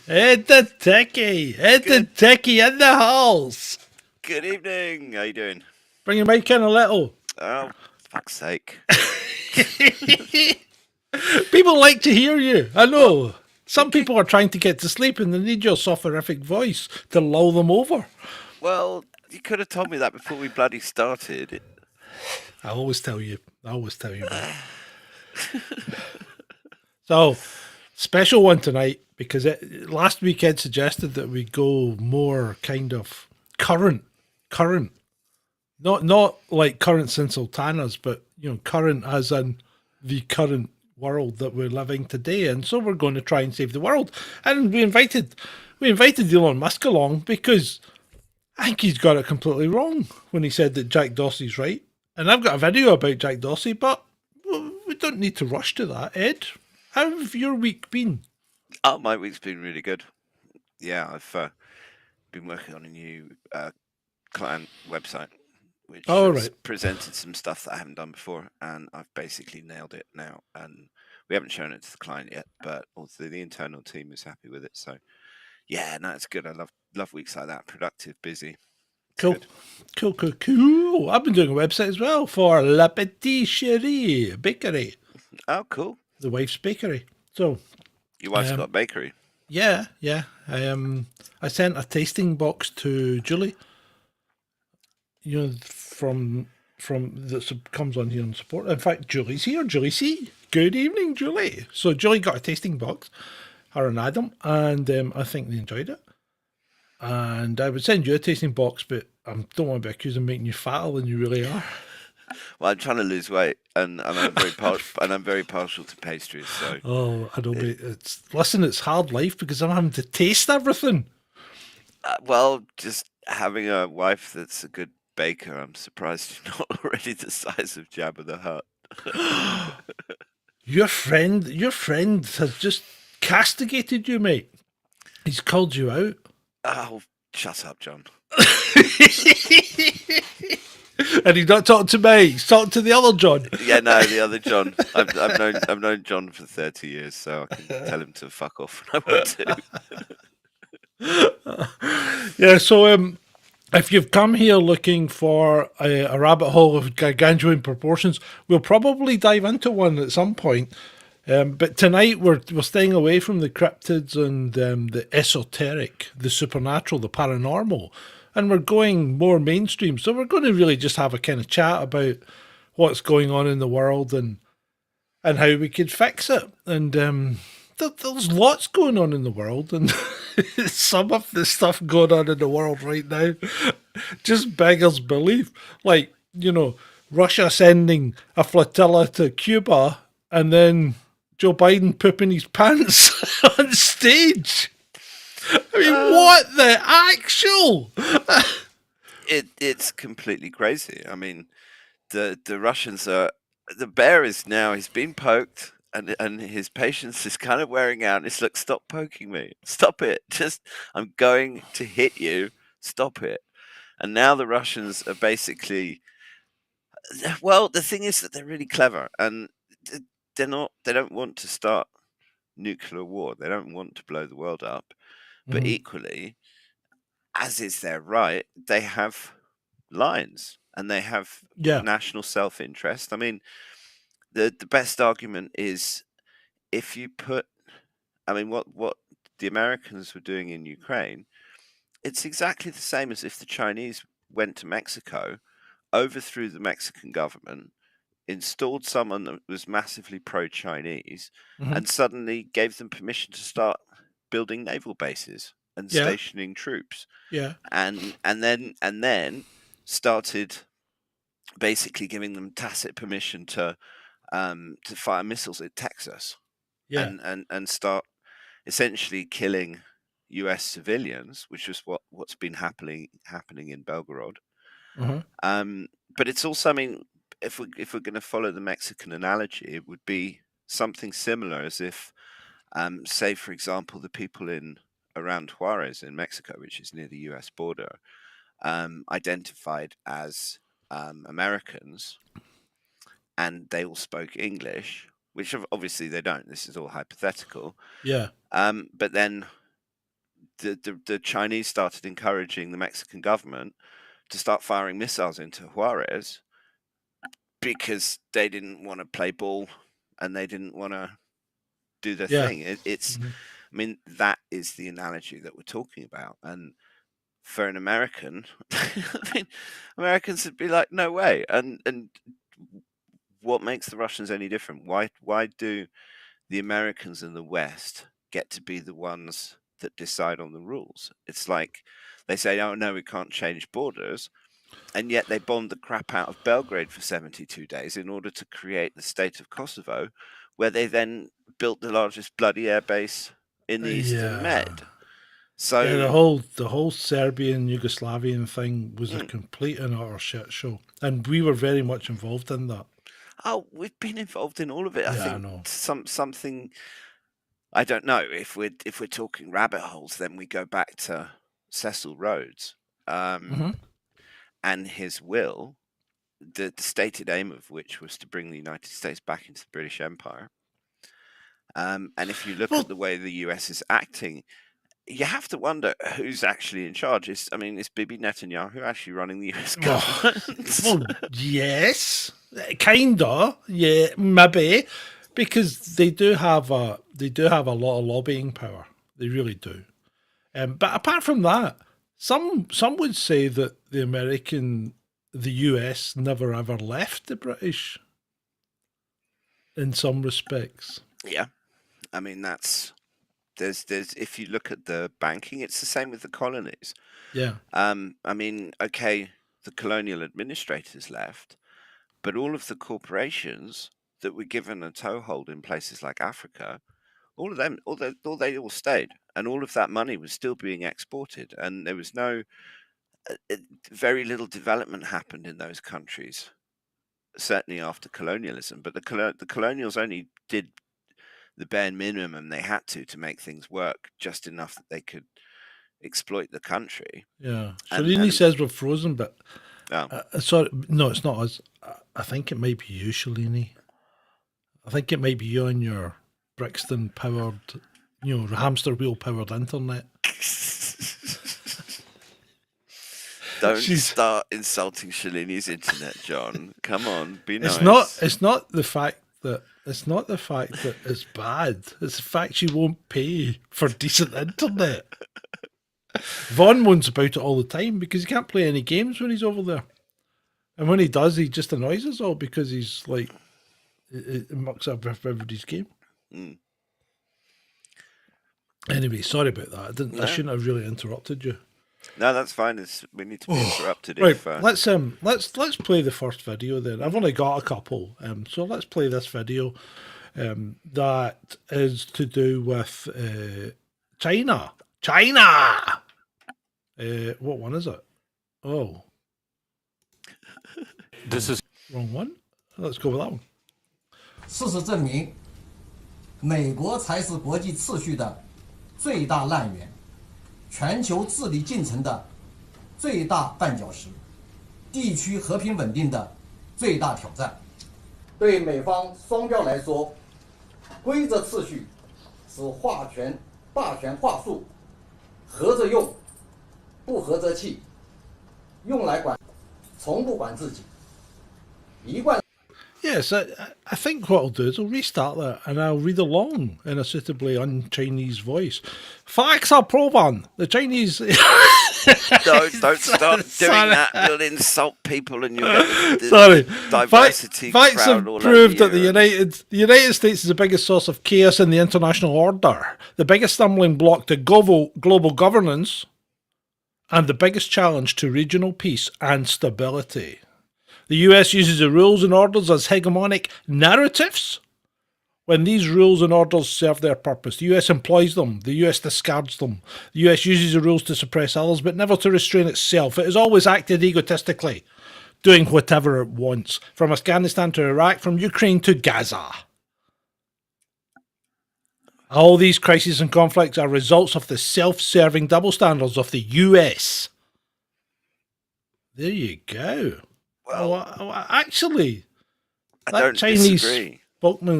Ed the Good techie in the house. good evening. How you doing? Bring your mic in a little. Oh, fuck's sake. People like to hear you. I Well, know. you Some kick, people are trying to get to sleep and they need your soporific voice to lull them over. you could have told me that before we bloody started. I always tell you. I always tell you, mate. So, special one tonight because last week Ed suggested that we go more kind of current, not like current in sultanas, but current as in the current world that we're living today. And so we're going to try and save the world. And we invited Elon Musk along because I think he's got it completely wrong when he said that Jack Dorsey's right. And I've got a video about Jack Dorsey, but we don't need to rush to that. Ed, how have your week been? Oh, my week's been really good. Yeah, I've been working on a new client website, which All has right. presented some stuff that I haven't done before, and I've basically nailed it now. And we haven't shown it to the client yet, but also the internal team is happy with it. So yeah, no, it's good. I love weeks like that. Productive, busy. It's Cool. good. Cool. I've been doing a website as well for La Petite Cherie Bakery, Oh, cool. the wife's bakery. So, Your wife's got um, a bakery. yeah. I sent a tasting box to Julie, from that comes on here and support. In fact, Julie's here. Julie C. Good evening, Julie. So Julie got a tasting box, her and Adam, and I think they enjoyed it. And I would send you a tasting box, but I don't want to be accused of making you fatter than you really are. Well, I'm trying to lose weight, and I'm very partial to pastries. So, Oh, I don't it, be. It's hard life because I'm having to taste everything. well, just having a wife that's a good baker, I'm surprised you're not already the size of Jabba the Hutt. Your friend has just castigated you, mate. He's called you out. Oh, shut up, John. And he's not talking to me. He's talking to the other John. Yeah, no, the other John. I've known John for 30 years, so I can tell him to fuck off when I want to. Yeah. So if you've come here looking for a rabbit hole of gargantuan proportions, we'll probably dive into one at some point. But tonight we're staying away from the cryptids and the esoteric, the supernatural, the paranormal, and we're going more mainstream. So we're going to really just have a kind of chat about what's going on in the world and how we could fix it. And there's lots going on in the world, and some of the stuff going on in the world right now just beggars belief. Like, Russia sending a flotilla to Cuba and then Joe Biden pooping his pants on stage. I mean, Uh, what the actual? it's completely crazy. I mean, the Russians are the bear is now he's been poked and his patience is kind of wearing out. It's like, stop poking me, stop it, just I'm going to hit you, stop it. And now the Russians are basically, well, the thing is that they're really clever and they don't want to start nuclear war. They don't want to blow the world up, but Mhm. equally, as is their right, they have lines and they have Yeah, national self-interest. I mean, the best argument is if you put, I mean, what the Americans were doing in Ukraine, it's exactly the same as if the Chinese went to Mexico, overthrew the Mexican government, installed someone that was massively pro-Chinese, hmm, and suddenly gave them permission to start building naval bases and yeah, stationing troops, yeah, and then started basically giving them tacit permission to fire missiles at Texas yeah. and start essentially killing U.S. civilians, which is what's been happening in Belgorod. Uh-huh. Um, but it's also, I mean, if we're going to follow the Mexican analogy, it would be something similar as if, say, for example, the people in around Juarez in Mexico, which is near the U.S. border, identified as Americans, and they all spoke English, which obviously they don't. This is all hypothetical. Yeah. But then the Chinese started encouraging the Mexican government to start firing missiles into Juarez because they didn't want to play ball and they didn't want to do their Yeah. thing. It's, I mean, that is the analogy that we're talking about. And for an American, I mean, Americans would be like, no way. And what makes the Russians any different? Why do the Americans in the West get to be the ones that decide on the rules? It's like they say, oh no, we can't change borders. And yet they bombed the crap out of Belgrade for 72 days in order to create the state of Kosovo, where they then built the largest bloody airbase in the Eastern Yeah. Med. Yeah, So, the whole Serbian Yugoslavian thing was a complete and utter shit show, and we were very much involved in that. oh, we've been involved in all of it. I Yeah, I think know. something. I don't know if we're talking rabbit holes. Then we go back to Cecil Rhodes, and his will, the stated aim of which was to bring the United States back into the British Empire. And if you look at the way the US is acting, you have to wonder who's actually in charge. Is Bibi Netanyahu actually running the US government? Well, yes, kinda, yeah, maybe, because they do have a lot of lobbying power. They really do. But apart from that, some would say that the US never ever left the British. In some respects, Yeah, I mean there's if you look at the banking, it's the same with the colonies. yeah, Okay, the colonial administrators left, but all of the corporations that were given a toehold in places like Africa, all of them, they all stayed, and all of that money was still being exported, and there was very little development happened in those countries, certainly after colonialism. But the colonials only did the bare minimum they had to make things work, just enough that they could exploit the country. yeah. And Shalini says we're frozen, but oh, sorry, no, it's not us. I think it might be you, Shalini. I think it might be you on your Brixton powered, hamster wheel powered internet. don't start insulting Shalini's internet, John. Come on, be nice. It's not the fact that it's bad. It's the fact she won't pay for decent internet. Vaughn moans about it all the time because he can't play any games when he's over there. And when he does, he just annoys us all because he's like, it mucks up everybody's game. Anyway, sorry about that. I shouldn't have really interrupted you. No, that's fine. We need to be interrupted. Right, let's play the first video then. I've only got a couple, so let's play this video. That is to do with China. China. What one is it? Oh, this is wrong one. Let's go with that one. 事实证明，美国才是国际秩序的最大烂源，全球治理进程的最大绊脚石，地区和平稳定的最大挑战。对美方双标来说，规则秩序是划拳、霸权话术，合着用，不合则弃，用来管，从不管自己，一贯。 Yes, I think what I'll do is I'll restart that and I'll read along in a suitably un-Chinese voice. Facts are proven. The Chinese... Don't stop doing that. You'll insult people and you'll get the Sorry. diversity Facts crowd have all proved over that you. the United States is the biggest source of chaos in the international order, the biggest stumbling block to global governance, and the biggest challenge to regional peace and stability. The US uses the rules and orders as hegemonic narratives. When these rules and orders serve their purpose, the US employs them, the US discards them. The US uses the rules to suppress others, but never to restrain itself. It has always acted egotistically, doing whatever it wants, from Afghanistan to Iraq, from Ukraine to Gaza. All these crises and conflicts are results of the self-serving double standards of the US. There you go. Well, actually, I that don't Chinese disagree.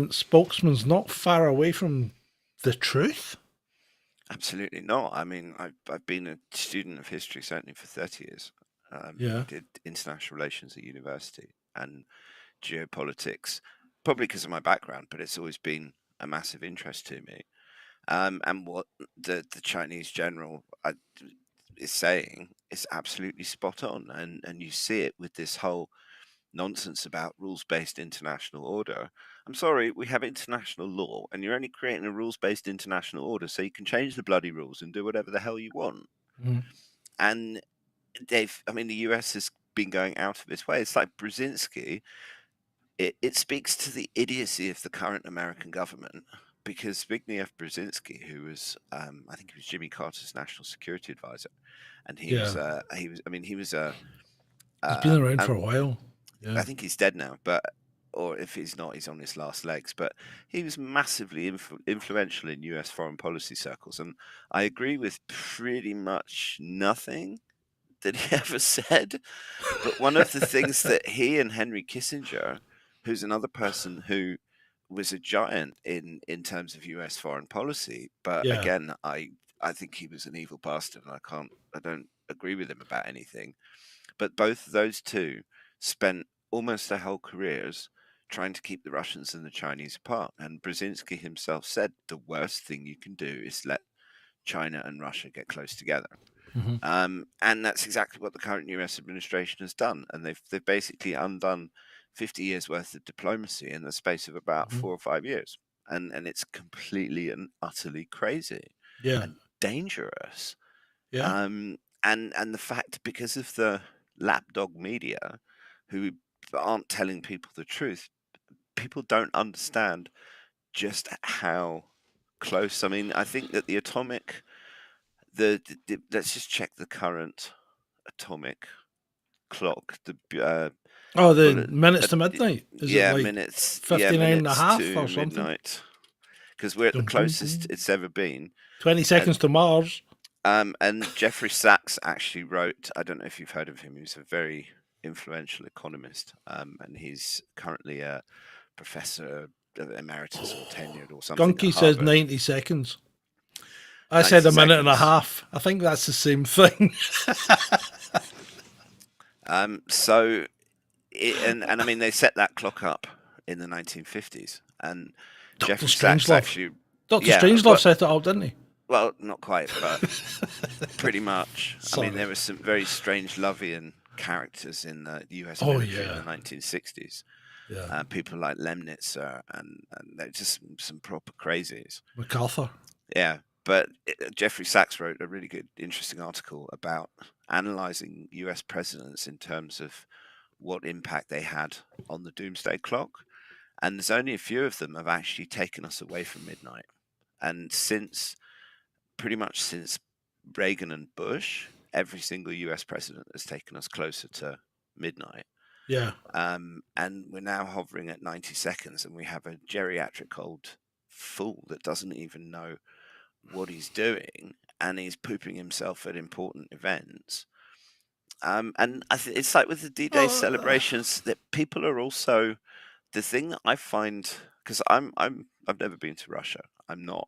spokesman's not far away from the truth. Absolutely not. I mean, I've been a student of history certainly for 30 years. I Yeah. did international relations at university and geopolitics, probably because of my background, but it's always been a massive interest to me. And what the Chinese general is saying is absolutely spot on, and you see it with this whole nonsense about rules-based international order. I'm sorry, we have international law, and you're only creating a rules-based international order so you can change the bloody rules and do whatever the hell you want. Mhm. And I mean, the US has been going out of its way. It's like Brzezinski. It speaks to the idiocy of the current American government because Zbigniew Brzezinski, who was, I think he was Jimmy Carter's national security advisor, and Yeah. I mean, he was a, He's been around for a and while. I Yeah. think he's dead now, but or if he's not, he's on his last legs. But he was massively influential in U.S. foreign policy circles, and I agree with pretty much nothing that he ever said. But one of the things that he and Henry Kissinger, who's another person who was a giant in terms of U.S. foreign policy, but Yeah. again, I think he was an evil bastard, and I don't agree with him about anything. But both of those two spent almost their whole careers trying to keep the Russians and the Chinese apart. And Brzezinski himself said the worst thing you can do is let China and Russia get close together. Mhm. And that's exactly what the current US administration has done. And they've basically undone 50 years worth of diplomacy in the space of about Mhm. 4 or 5 years. And it's completely and utterly crazy Yeah. and dangerous. Yeah. And the fact, because of the lapdog media who aren't telling people the truth, people don't understand just how close. I mean, I think that the atomic, let's just check the current atomic clock. Oh, the Bullet, minutes to midnight. Is it like yeah, 59 and a minutes half to or something? midnight, because we're at the Dun, dun, closest dun. it's ever been. 20 And seconds to Mars. And Jeffrey Sachs actually wrote, I don't know if you've heard of him, he's a very influential economist, and he's currently a professor emeritus or tenured or something at Gunky says Harvard. 90 seconds. I said 90 a minute and a seconds. half. I think that's the same thing. So, and I mean, they set that clock up in the 1950s, and Dr. Jeffrey Sachs Strangelove. actually, Dr. yeah, Strangelove set it up, didn't he? well, not quite, but pretty much. I mean, Sorry. there were some very strange Lovian characters in the US Oh, military in yeah. the 1960s. Yeah. People like Lemnitzer, and they're just some proper crazies. MacArthur. Yeah, but Jeffrey Sachs wrote a really good, interesting article about analyzing US presidents in terms of what impact they had on the doomsday clock. And there's only a few of them have actually taken us away from midnight. And pretty much since Reagan and Bush, every single US president has taken us closer to midnight. Yeah. And we're now hovering at 90 seconds, and we have a geriatric old fool that doesn't even know what he's doing, and he's pooping himself at important events. And it's like with the D-Day Oh, celebrations that people are also, the thing that I find, because I've never been to Russia. I'm not.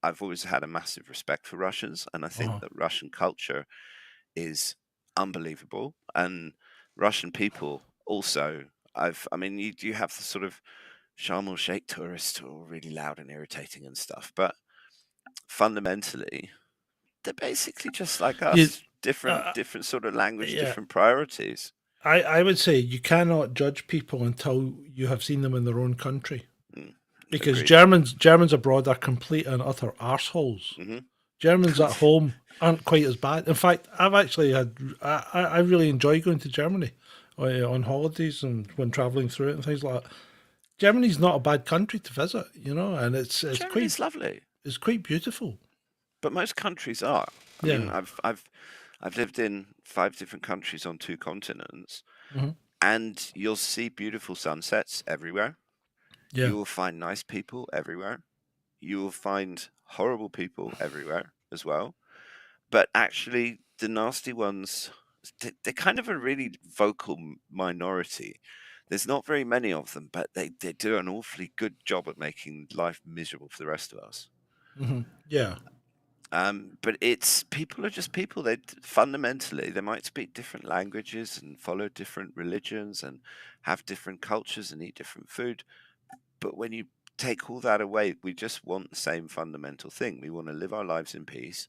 I've always had a massive respect for Russians, and I think that Russian culture is unbelievable, and Russian people also. I mean, you have the sort of Sharm el Sheikh tourists who are really loud and irritating and stuff, but fundamentally, they're basically just like you, us, different sort of language, yeah. different priorities. I would say you cannot judge people until you have seen them in their own country. Mm, Because agreed. Germans abroad are complete and utter arseholes. Hmm. Germans at home aren't quite as bad. In fact, I've actually had I really enjoy going to Germany on holidays and when traveling through it and things like that. Germany's not a bad country to visit, and Germany's lovely, it's quite beautiful. but most countries are. I mean, Yeah. I've lived in 5 different countries on 2 continents, Hmm. and you'll see beautiful sunsets everywhere. Yeah. You will find nice people everywhere. You will find horrible people everywhere as well. But actually, the nasty ones, they're kind of a really vocal minority. There's not very many of them, but they do an awfully good job at making life miserable for the rest of us. Hmm. Yeah. But it's people are just people. They fundamentally they might speak different languages and follow different religions and have different cultures and eat different food. But when you take all that away, we just want the same fundamental thing. We want to live our lives in peace.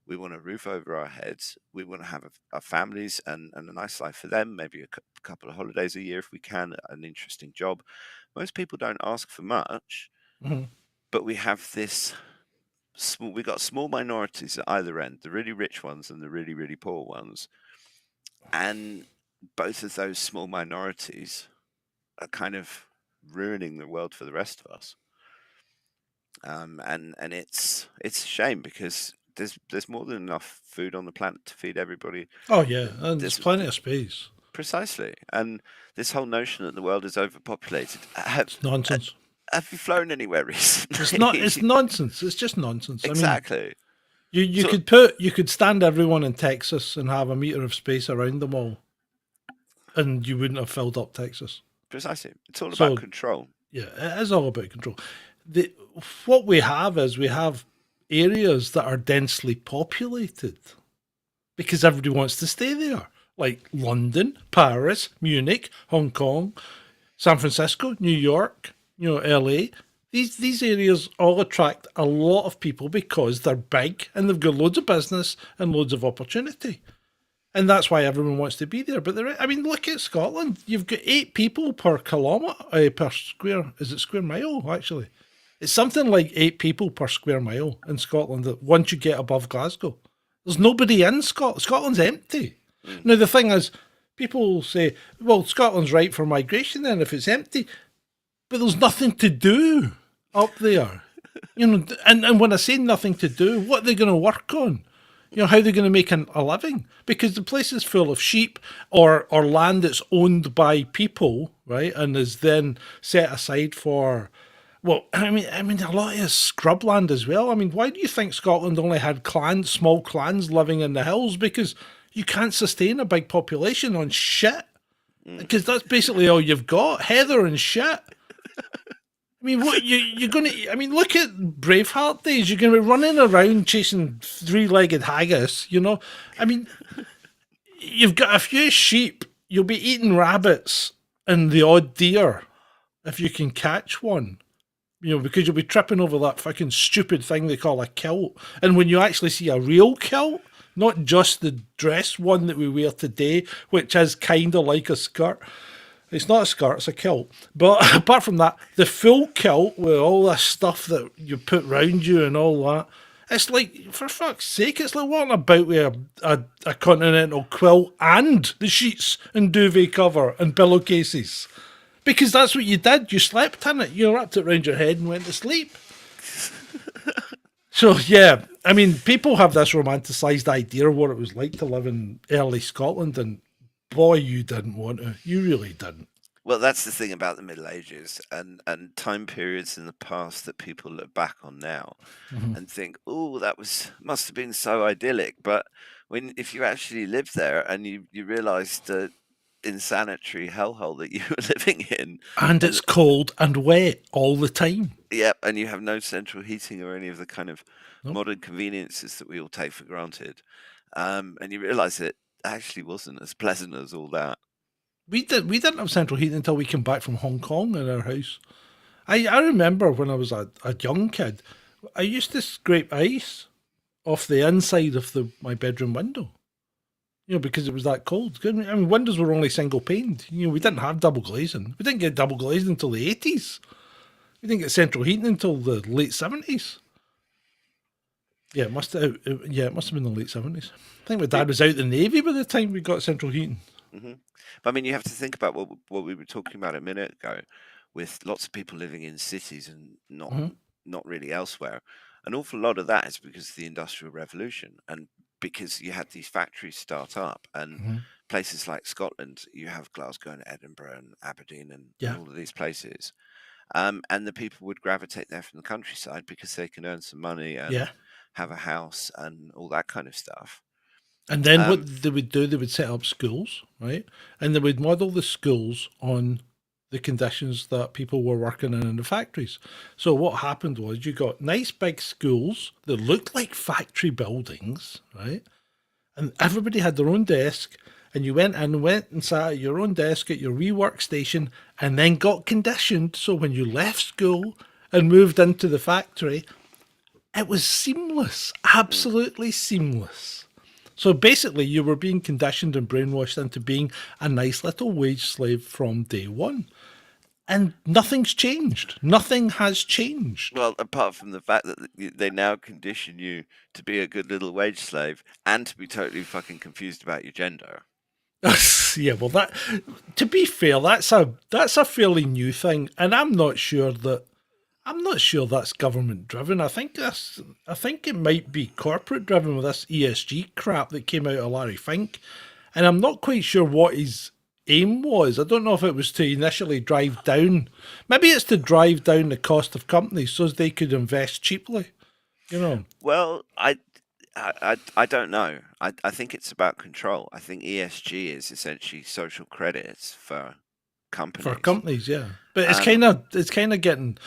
We want a roof over our heads. We want to have our families and a nice life for them, maybe a couple of holidays a year if we can, an interesting job. Most people don't ask for much, Mhm. but we have this we got small minorities at either end, the really rich ones and the really, really poor ones. And both of those small minorities are kind of ruining the world for the rest of us. And it's a shame because there's more than enough food on the planet to feed everybody. Oh yeah, and there's There's plenty of space. precisely, and this whole notion that the world is overpopulated. It's nonsense. Have you flown anywhere recently? It's not. It's nonsense. It's just nonsense. I mean, Exactly. you So- could stand everyone in Texas and have a meter of space around them all, and you wouldn't have filled up Texas. Precisely. It's all So- about control. Yeah, it is all about control. What we have is we have areas that are densely populated because everybody wants to stay there, like London, Paris, Munich, Hong Kong, San Francisco, New York, LA. These areas all attract a lot of people because they're big and they've got loads of business and loads of opportunity. And that's why everyone wants to be there. But I mean, look at Scotland. You've got 8 people per kilometre, per square. Is it square mile, actually? It's something like 8 people per square mile in Scotland once you get above Glasgow. There's nobody in Scotland. Scotland's empty. Now, the thing is, people say, well, Scotland's right for migration then if it's empty. But there's nothing to do up there. And when I say nothing to do, what are they going to work on? How are they going to make a living? Because the place is full of sheep or land that's owned by people, right, and is then set aside for. Well, I mean, a lot of scrubland as well. I mean, why do you think Scotland only had small clans living in the hills? Because you can't sustain a big population on shit. Because that's basically all you've got, heather and shit. I mean, what you're going to? I mean, look at Braveheart days. You're going to be running around chasing 3-legged haggis. I mean, you've got a few sheep. You'll be eating rabbits and the odd deer if you can catch one. Because you'll be tripping over that fucking stupid thing they call a kilt. And when you actually see a real kilt, not just the dress one that we wear today, which is kind of like a skirt. It's not a skirt, it's a kilt. But apart from that, the full kilt with all this stuff that you put round you and all that, it's like, for fuck's sake, it's like walking about with a continental quilt and the sheets and duvet cover and pillowcases. Because that's what you did. You slept in it. You wrapped it around your head and went to sleep. So, yeah, I mean, people have this romanticised idea of what it was like to live in early Scotland, and boy, you didn't want to. You really didn't. Well, that's the thing about the Middle Ages and time periods in the past that people look back on now and think, oh, must have been so idyllic. But if you actually lived there and you realise the insanitary hellhole that you were living in. And it's cold and wet all the time. Yep, and you have no central heating or any of the kind of modern conveniences that we all take for granted. And you realise it actually wasn't as pleasant as all that. We didn't have central heating until we came back from Hong Kong in our house. I remember when I was a young kid, I used to scrape ice off the inside of my bedroom window. Because it was that cold. I mean, windows were only single paned. We didn't have double glazing. We didn't get double glazed until the 80s. We didn't get central heating until the late 70s. Yeah, it must have been the late 70s. I think my dad was out in the Navy by the time we got central heating. Mm-hmm. But I mean, you have to think about what we were talking about a minute ago, with lots of people living in cities and not really elsewhere. An awful lot of that is because of the Industrial Revolution, and because you had these factories start up, and places like Scotland, you have Glasgow and Edinburgh and Aberdeen and all of these places. And the people would gravitate there from the countryside because they can earn some money and have a house and all that kind of stuff. And then what they would do, they would set up schools, right? And they would model the schools on the conditions that people were working in the factories. So what happened was you got nice big schools that looked like factory buildings, right? And everybody had their own desk, and you went and sat at your own desk at your wee workstation, and then got conditioned. So when you left school and moved into the factory, it was seamless, absolutely seamless. So basically, you were being conditioned and brainwashed into being a nice little wage slave from day one. And nothing's changed. Nothing has changed. Well, apart from the fact that they now condition you to be a good little wage slave and to be totally fucking confused about your gender. Yeah, well, that, to be fair, that's a fairly new thing, and I'm not sure that's government driven. I think it might be corporate driven with this ESG crap that came out of Larry Fink, and I'm not quite sure what his aim was. I don't know if it was to initially drive down. Maybe it's to drive down the cost of companies so as they could invest cheaply. You know. Well, I don't know. I think it's about control. I think ESG is essentially social credits for companies. For companies, yeah. But it's kind of getting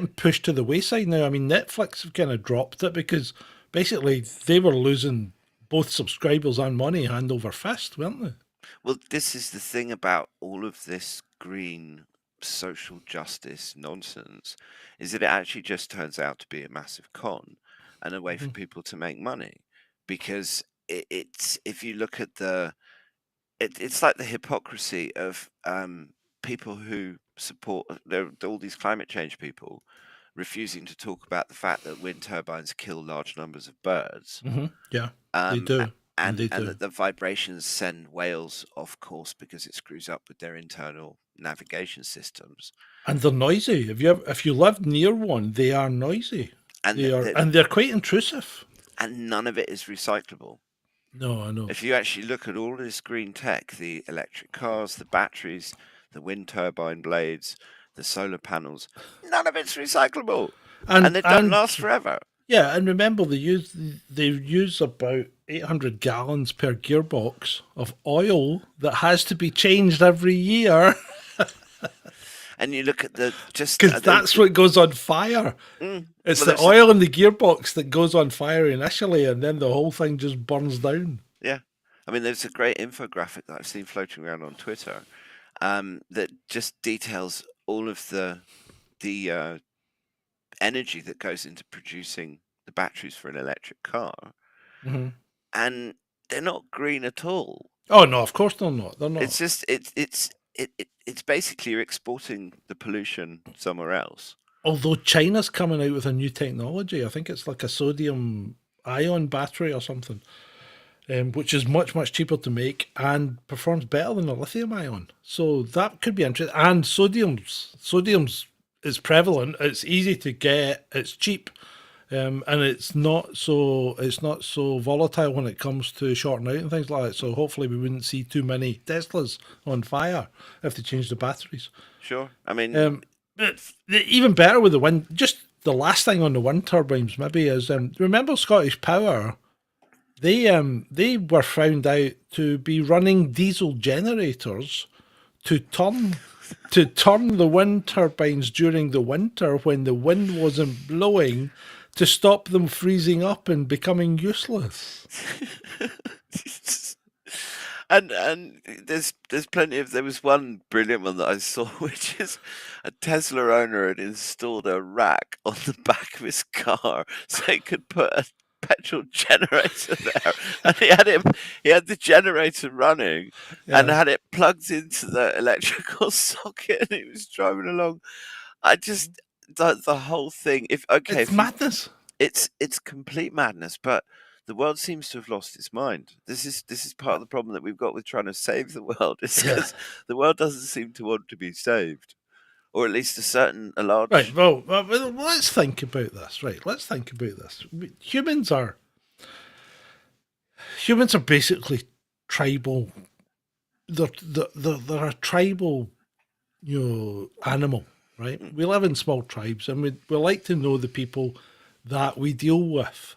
pushed to the wayside now. I mean, Netflix have kind of dropped it because basically they were losing both subscribers and money hand over fist, weren't they? Well, this is the thing about all of this green social justice nonsense, is that it actually just turns out to be a massive con and a way for people to make money. Because it's if you look at it's like the hypocrisy of people who support all these climate change people refusing to talk about the fact that wind turbines kill large numbers of birds. Yeah, they do. And that the vibrations send whales off course because it screws up with their internal navigation systems. And they're noisy. If you live near one, they are noisy. And they're quite intrusive. And none of it is recyclable. No, I know. If you actually look at all this green tech, the electric cars, the batteries, the wind turbine blades, the solar panels, none of it's recyclable. And they don't last forever. Yeah, and remember they use about 800 gallons per gearbox of oil that has to be changed every year. And you look at because that's what goes on fire. It's the oil in the gearbox that goes on fire initially, and then the whole thing just burns down. Yeah, I mean, there's a great infographic that I've seen floating around on Twitter that just details all of the energy that goes into producing the batteries for an electric car, and they're not green at all. Oh no, of course they're not. They're not. It's just it's basically you're exporting the pollution somewhere else. Although China's coming out with a new technology, I think it's like a sodium ion battery or something, which is much, much cheaper to make and performs better than a lithium ion. So that could be interesting. And sodium's is prevalent. It's easy to get. It's cheap, and it's not so volatile when it comes to shorting out and things like that. So hopefully we wouldn't see too many Teslas on fire if they change the batteries. Sure, I mean, but even better with the wind. Just the last thing on the wind turbines maybe is remember Scottish Power. They were found out to be running diesel generators to turn the wind turbines during the winter when the wind wasn't blowing, to stop them freezing up and becoming useless. and there's plenty of. There was one brilliant one that I saw, which is a Tesla owner had installed a rack on the back of his car so he could put a petrol generator there, and he had the generator running and had it plugged into the electrical socket, and he was driving along. I just the whole thing. It's madness. It's complete madness, but the world seems to have lost its mind. This is part of the problem that we've got with trying to save the world. Is because the world doesn't seem to want to be saved, or at least a large. Right. Well, let's think about this. Right. Let's think about this. Humans are basically tribal. They're a tribal, animal. Right. We live in small tribes, and we like to know the people that we deal with.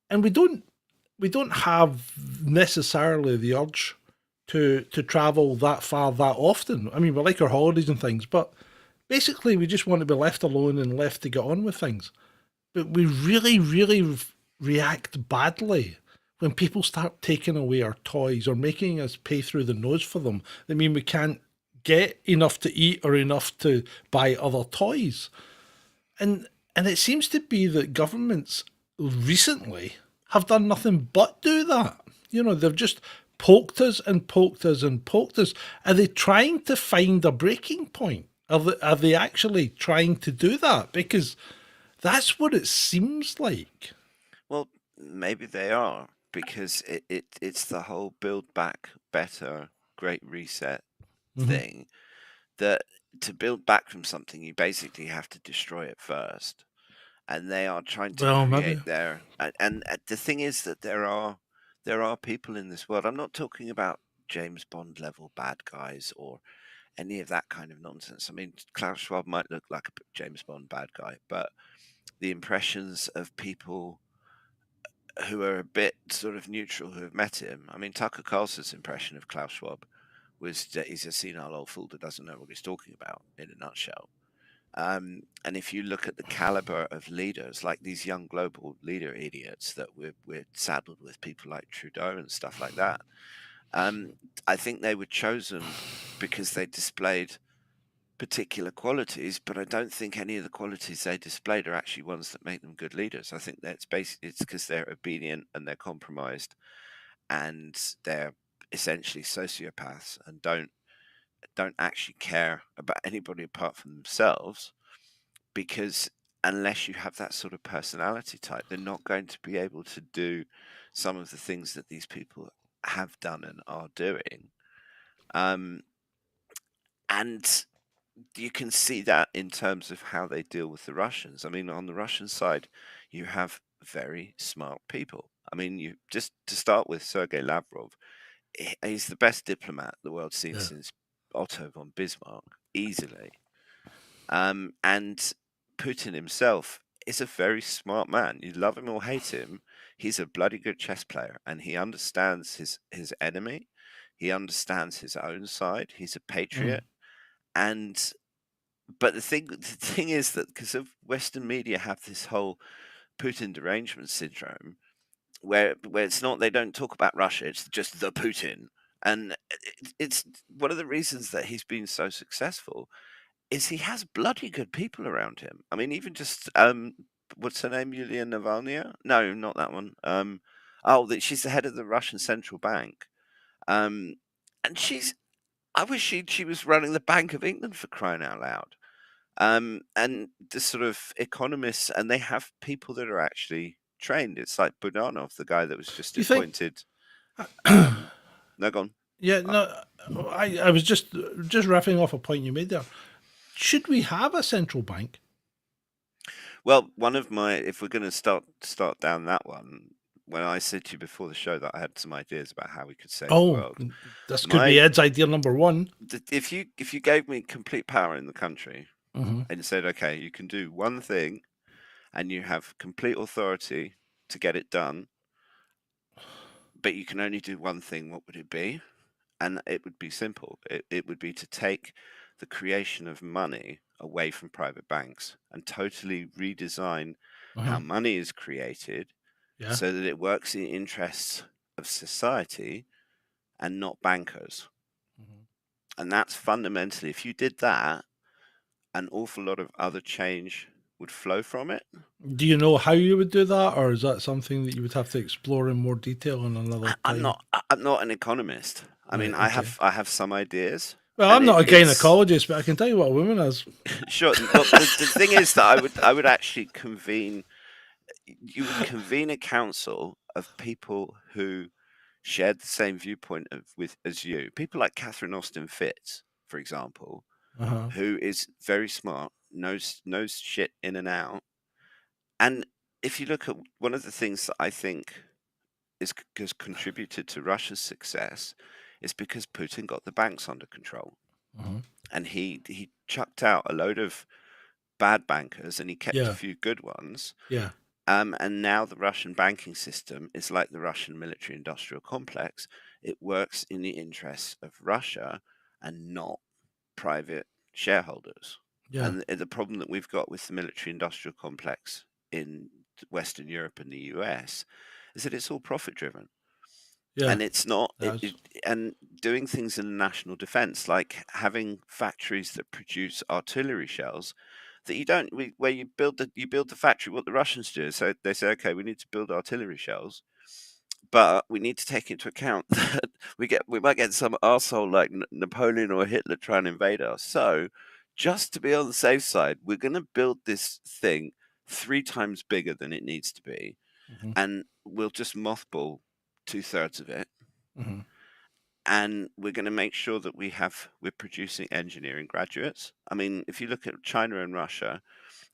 And we don't have necessarily the urge to travel that far that often. I mean, we like our holidays and things, but basically we just want to be left alone and left to get on with things. But we really, really react badly when people start taking away our toys or making us pay through the nose for them. I mean, we can't get enough to eat or enough to buy other toys. And it seems to be that governments recently have done nothing but do that. You know, they've just poked us and poked us and poked us. Are they trying to find a breaking point? Are they actually trying to do that? Because that's what it seems like. Well, maybe they are, because it's the whole build back better, great reset thing, that to build back from something, you basically have to destroy it first. And they are trying to Well, maybe. create and the thing is that there are people in this world. I'm not talking about James Bond level bad guys or any of that kind of nonsense. I mean, Klaus Schwab might look like a James Bond bad guy, but the impressions of people who are a bit sort of neutral who have met him. I mean, Tucker Carlson's impression of Klaus Schwab was that he's a senile old fool that doesn't know what he's talking about, in a nutshell. And if you look at the caliber of leaders, like these young global leader idiots that we're saddled with, people like Trudeau and stuff like that, I think they were chosen because they displayed particular qualities, but I don't think any of the qualities they displayed are actually ones that make them good leaders. I think that's basically it's because they're obedient and they're compromised, and they're essentially sociopaths and don't actually care about anybody apart from themselves, because unless you have that sort of personality type, they're not going to be able to do some of the things that these people have done and are doing. And you can see that in terms of how they deal with the Russians. I mean, on the Russian side, you have very smart people. I mean, you just to start with, Sergei Lavrov, he's the best diplomat the world's seen since Otto von Bismarck, easily. And Putin himself is a very smart man. You love him or hate him, he's a bloody good chess player, and he understands his enemy. He understands his own side. He's a patriot, and but the thing is that because of Western media have this whole Putin derangement syndrome, where it's not, they don't talk about Russia, it's just the Putin, and it's one of the reasons that he's been so successful is he has bloody good people around him. I mean, even just what's her name, Yulia Navalny? No, not that one. She's the head of the Russian central bank, and she's. I wish she was running the Bank of England, for crying out loud. And the sort of economists, and they have people that are actually trained. It's like Budanov, the guy that was just You think? appointed. No, go on. Yeah, no. I was just riffing off a point you made there. Should we have a central bank? Well, one of my, if we're going to start down that one, when I said to you before the show that I had some ideas about how we could save the world, this could be Ed's idea number one. if you gave me complete power in the country and said, okay, you can do one thing, and you have complete authority to get it done, but you can only do one thing, what would it be? And it would be simple. It would be to take the creation of money away from private banks and totally redesign how money is created, so that it works in the interests of society and not bankers. And that's fundamentally, if you did that, an awful lot of other change would flow from it. Do you know how you would do that, or is that something that you would have to explore in more detail in another time? I'm not an economist. I mean, I have some idees. Well, I'm not a gynecologist, but I can tell you what a woman is. Sure. Well, the thing is that I would actually convene. You would convene a council of people who shared the same viewpoint as you. People like Catherine Austin Fitz, for example, who is very smart, knows shit in and out. And if you look at one of the things that I think has contributed to Russia's success, is because Putin got the banks under control, and he chucked out a load of bad bankers and he kept a few good ones. And now the Russian banking system is like the Russian military-industrial complex. it works in the interests of Russia and not private shareholders. Yeah. And the problem that we've got with the military industrial complex in Western Europe and the US is that it's all profit driven. Yeah. And it's not, That's- and doing things in national defense, like having factories that produce artillery shells that you don't, where you build the factory. What the Russians do is, so they say, okay, we need to build artillery shells, but we need to take into account that we might get some arsehole like Napoleon or Hitler try and invade us. So just to be on the safe side, we're going to build this thing 3 times bigger than it needs to be, Mhm. and we'll just mothball 2/3 of it, Mhm. and we're going to make sure that we're producing engineering graduates. I mean, if you look at China and Russia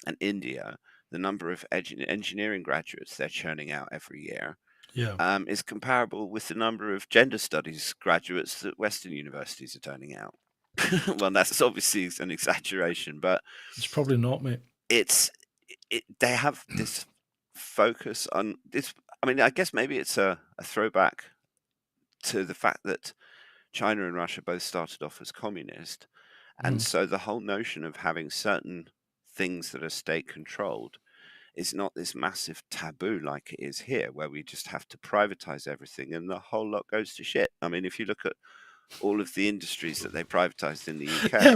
and India, the number of engineering graduates they're churning out every year Yeah. is comparable with the number of gender studies graduates that Western universities are turning out. Well, that's obviously an exaggeration, but It's probably not, mate. they have this focus on this. I mean, I guess maybe it's a throwback to the fact that China and Russia both started off as communist, and so the whole notion of having certain things that are state controlled is not this massive taboo like it is here, where we just have to privatize everything and the whole lot goes to shit. I mean, if you look at all of the industries that they privatized in the UK, Yeah,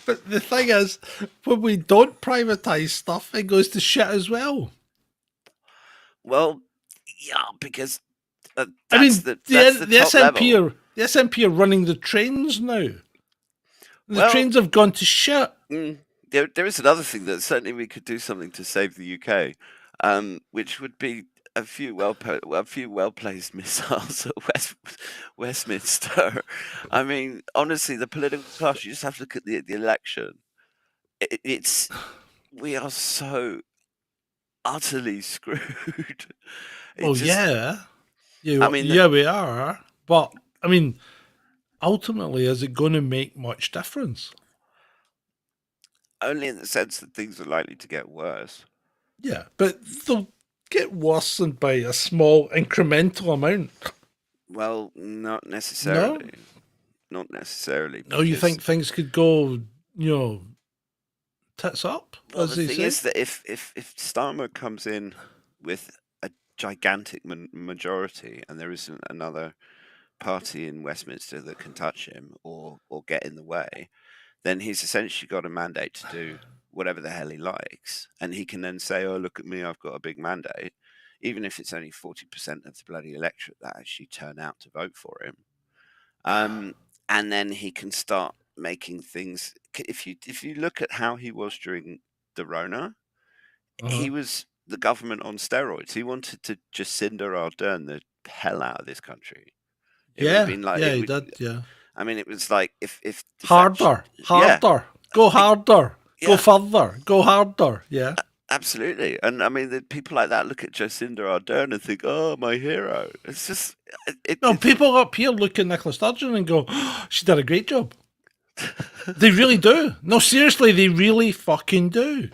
but the thing is, when we don't privatize stuff, it goes to shit as well. well, yeah, because I that's mean, that's the the top SNP level. the SNP are running the trains now. The Well, trains have gone to shit. There is another thing that certainly we could do something to save the UK, which would be a few well placed missiles at Westminster. I mean, honestly, the political class. You just have to look at the election. It's we are so utterly screwed. Well, yeah, I mean, yeah, we are. But I mean, ultimately, is it going to make much difference? only in the sense that things are likely to get worse. Yeah, but they'll get worse than by a small incremental amount. Well, not necessarily. No? Not necessarily. No, you because- think things could go, tits up, Well, as the they thing say? is that if Starmer comes in with a gigantic majority, and there isn't another party in Westminster that can touch him or get in the way, then he's essentially got a mandate to do whatever the hell he likes, and he can then say, "Oh, look at me, I've got a big mandate," even if it's only 40% of the bloody electorate that actually turn out to vote for him. And then he can start making things. If you look at how he was during the Rona, he was the government on steroids. He wanted to Jacinda Ardern the hell out of this country. It would have been like he did, yeah. I mean, it was like if Harder, Yeah, go harder, go yeah. further, go harder, yeah. absolutely. And I mean, the people like that look at Jacinda Ardern and think, "Oh, my hero." It's just No, people up here look at Nicola Sturgeon and go, oh, she did a great job. They really do. No, seriously, they really fucking do.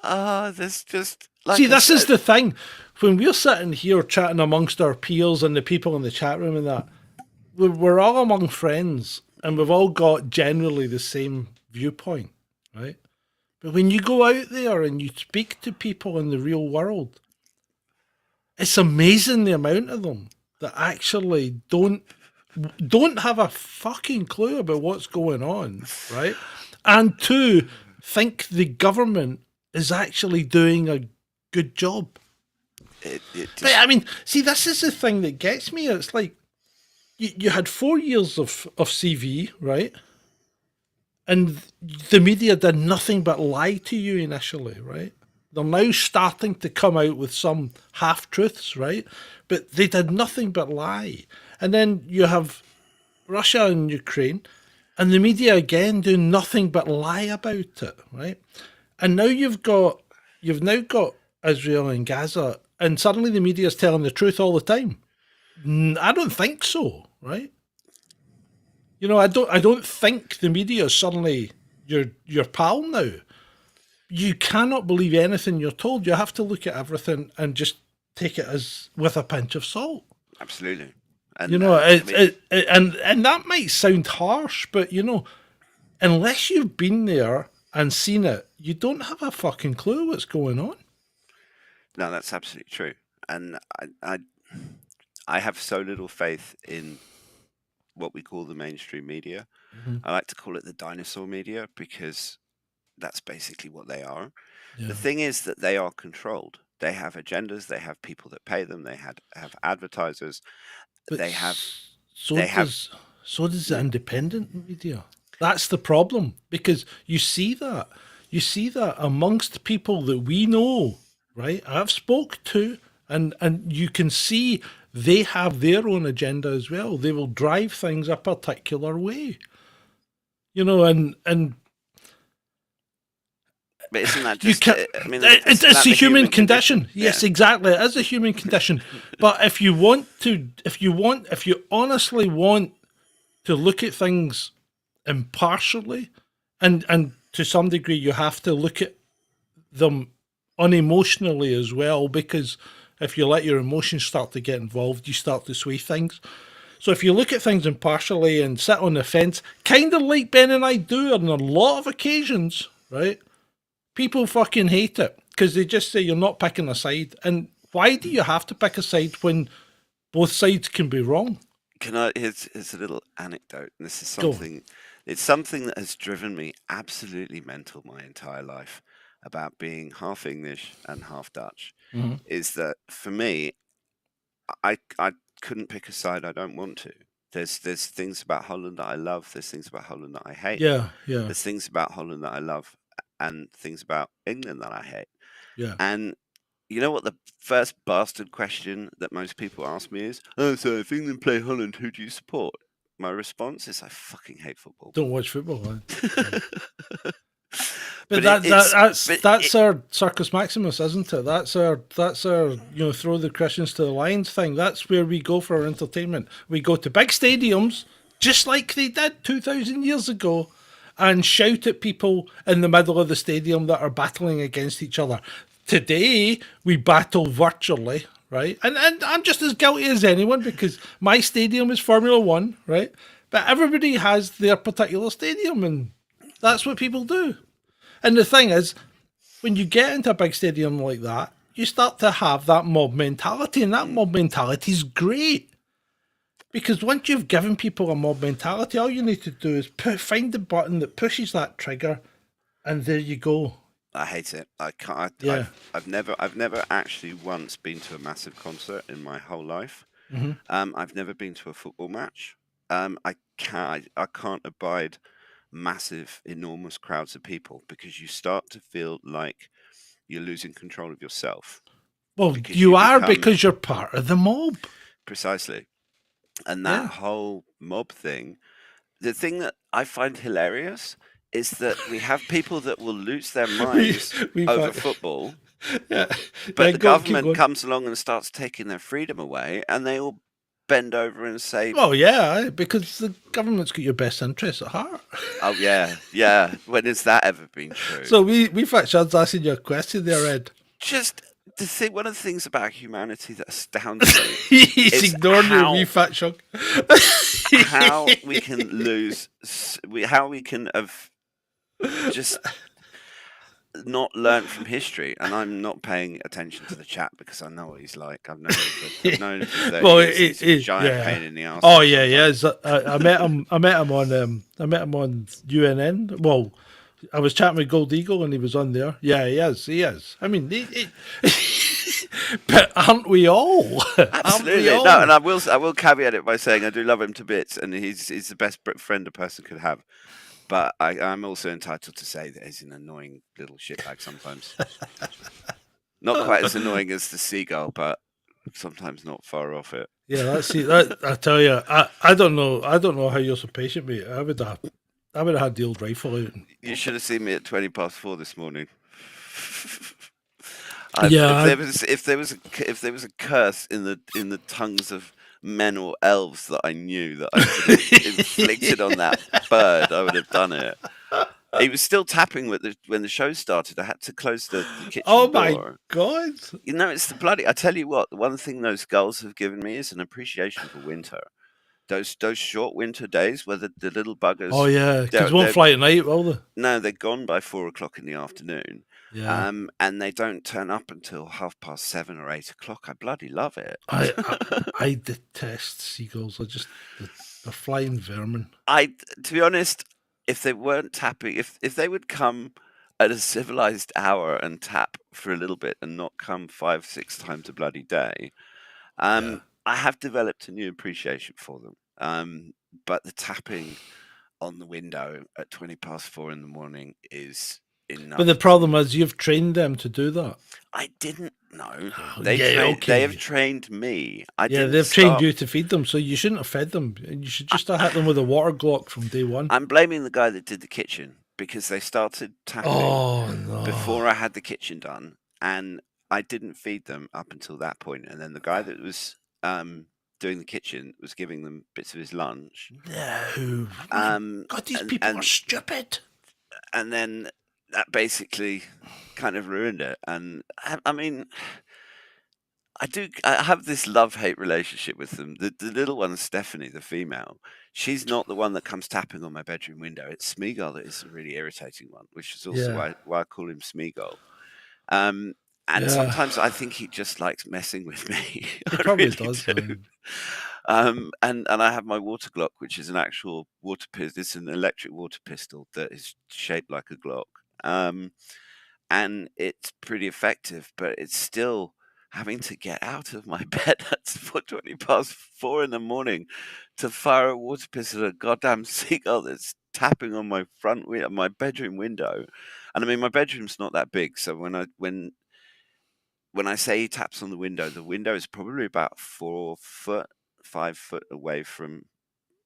there's just like See, I this is said- the thing. When we're sitting here chatting amongst our peers and the people in the chat room and that, we're all among friends and we've all got generally the same viewpoint, right? But when you go out there and you speak to people in the real world, it's amazing the amount of them that actually don't have a fucking clue about what's going on, right? And two, think the government is actually doing a good job. it just, But I mean, see, this is the thing that gets me. It's like you had 4 years of CV, right? And the media did nothing but lie to you initially, right? They're now starting to come out with some half truths, right? But they did nothing but lie. And then you have Russia and Ukraine, and the media again do nothing but lie about it, right? And now you've now got Israel and Gaza, and suddenly the media is telling the truth all the time. I don't think so, right? I don't think the media is suddenly your pal now. You cannot believe anything you're told. You have to look at everything and just take it as with a pinch of salt. absolutely. And You know, I mean, and that might sound harsh, but you know, unless you've been there and seen it, you don't have a fucking clue what's going on. no, that's absolutely true. And I have so little faith in what we call the mainstream media. I like to call it the dinosaur media because that's basically what they are. Yeah. The thing is that they are controlled. They have agendas. They have people that pay them. They have advertisers. But They have so they have does the independent media. That's the problem, because you see that amongst people that we know, right? I've spoke to, and you can see they have their own agenda as well. They will drive things a particular way, you know, and But isn't that you just? can. I mean, It's isn't that a the human condition. Yes, Yeah. exactly. It is a human condition. But if you honestly want to look at things impartially, and to some degree, you have to look at them unemotionally as well, because if you let your emotions start to get involved, you start to sway things. So if you look at things impartially and sit on the fence, kind of like Ben and I do on a lot of occasions, right? People fucking hate it because they just say you're not picking a side. And why do you have to pick a side when both sides can be wrong? Here's a little anecdote. And this is Go. something. It's something that has driven me absolutely mental my entire life about being half English and half Dutch. Is that for me? I couldn't pick a side. I don't want to. There's things about Holland that I love. There's things about Holland that I hate. Yeah. There's things about Holland that I love, and things about England that I hate. Yeah. And you know what the first bastard question that most people ask me is? Oh, so if England play Holland, who do you support? My response is I fucking hate football. Don't watch football, man. But That's our Circus Maximus, isn't it? That's our throw the Christians to the lions thing. That's where we go for our entertainment. We go to big stadiums, just like they did 2,000 years ago, and shout at people in the middle of the stadium that are battling against each other. Today we battle virtually, right? And I'm just as guilty as anyone because my stadium is Formula One, right? But everybody has their particular stadium, and that's what people do. And the thing is, when you get into a big stadium like that, you start to have that mob mentality, and that mob mentality is great. Because once you've given people a mob mentality, all you need to do is find the button that pushes that trigger, and there you go. I hate it. I can't. Yeah. I've never actually once been to a massive concert in my whole life. I've never been to a football match. I can't abide massive, enormous crowds of people because you start to feel like you're losing control of yourself. Well, because you're part of the mob. Precisely. And that whole mob thing, the thing that I find hilarious is that we have people that will lose their minds over football. Yeah. But the government comes along and starts taking their freedom away, and they all bend over and say, "Oh yeah, because the government's got your best interests at heart." Oh yeah. When has that ever been true? So we fact Sean's asking you a question there, Ed. Just to think, one of the things about humanity that astounds me He's ignoring your wee fat Sean. How we can have just not learned from history, and I'm not paying attention to the chat because I know what he's like. I've known him for 30 years. He's a giant pain in the arse. Oh yeah. I met him on UNN. Well, I was chatting with Gold Eagle and he was on there. Yeah, he is. I mean, but aren't we all? Absolutely. Aren't we all? No, and I will caveat it by saying I do love him to bits, and he's the best friend a person could have. But I'm also entitled to say that he's an annoying little shitbag sometimes. Not quite as annoying as the seagull, but sometimes not far off it. Yeah, that I tell you, I don't know how you're so patient, mate. I would have had the old rifle out. You should have seen me at 4:20 this morning. If there was a curse in the tongues of men or elves that I knew that I could have inflicted on that bird, I would have done it. He was still tapping when the show started. I had to close the kitchen Oh door. my God. You know, it's the bloody. I tell you what, the one thing those gulls have given me is an appreciation for winter. Those short winter days where the little buggers. Oh yeah, because won't fly at night, will they? No, they're gone by 4 o'clock in the afternoon. Yeah. And they don't turn up until 7:30 or 8 o'clock. I bloody love it. I detest seagulls. They're flying vermin. To be honest, if they weren't tapping, if they would come at a civilized hour and tap for a little bit and not come 5-6 times a bloody day, I have developed a new appreciation for them. But the tapping on the window at 4:20 in the morning is enough. But the problem is you've trained them to do that. I didn't know. They have trained me. They've trained you to feed them, so you shouldn't have fed them. You should just have hit them with a water Glock from day one. I'm blaming the guy that did the kitchen because they started tapping before I had the kitchen done, and I didn't feed them up until that point. And then the guy that was doing the kitchen was giving them bits of his lunch. No. God, these people are stupid. And then that basically kind of ruined it. And I mean, I have this love-hate relationship with them. The little one, Stephanie, the female, she's not the one that comes tapping on my bedroom window. It's Smeagol that is a really irritating one, which is also why I call him Smeagol. And sometimes I think he just likes messing with me. He probably really does. And I have my water Glock, which is an actual water pistol. It's an electric water pistol that is shaped like a Glock. And it's pretty effective, but it's still having to get out of my bed at 4:20 in the morning to fire a water pistol at a goddamn seagull that's tapping on my my bedroom window. And I mean, my bedroom's not that big, so when I say he taps on the window is probably about 4 foot, 5 foot away from,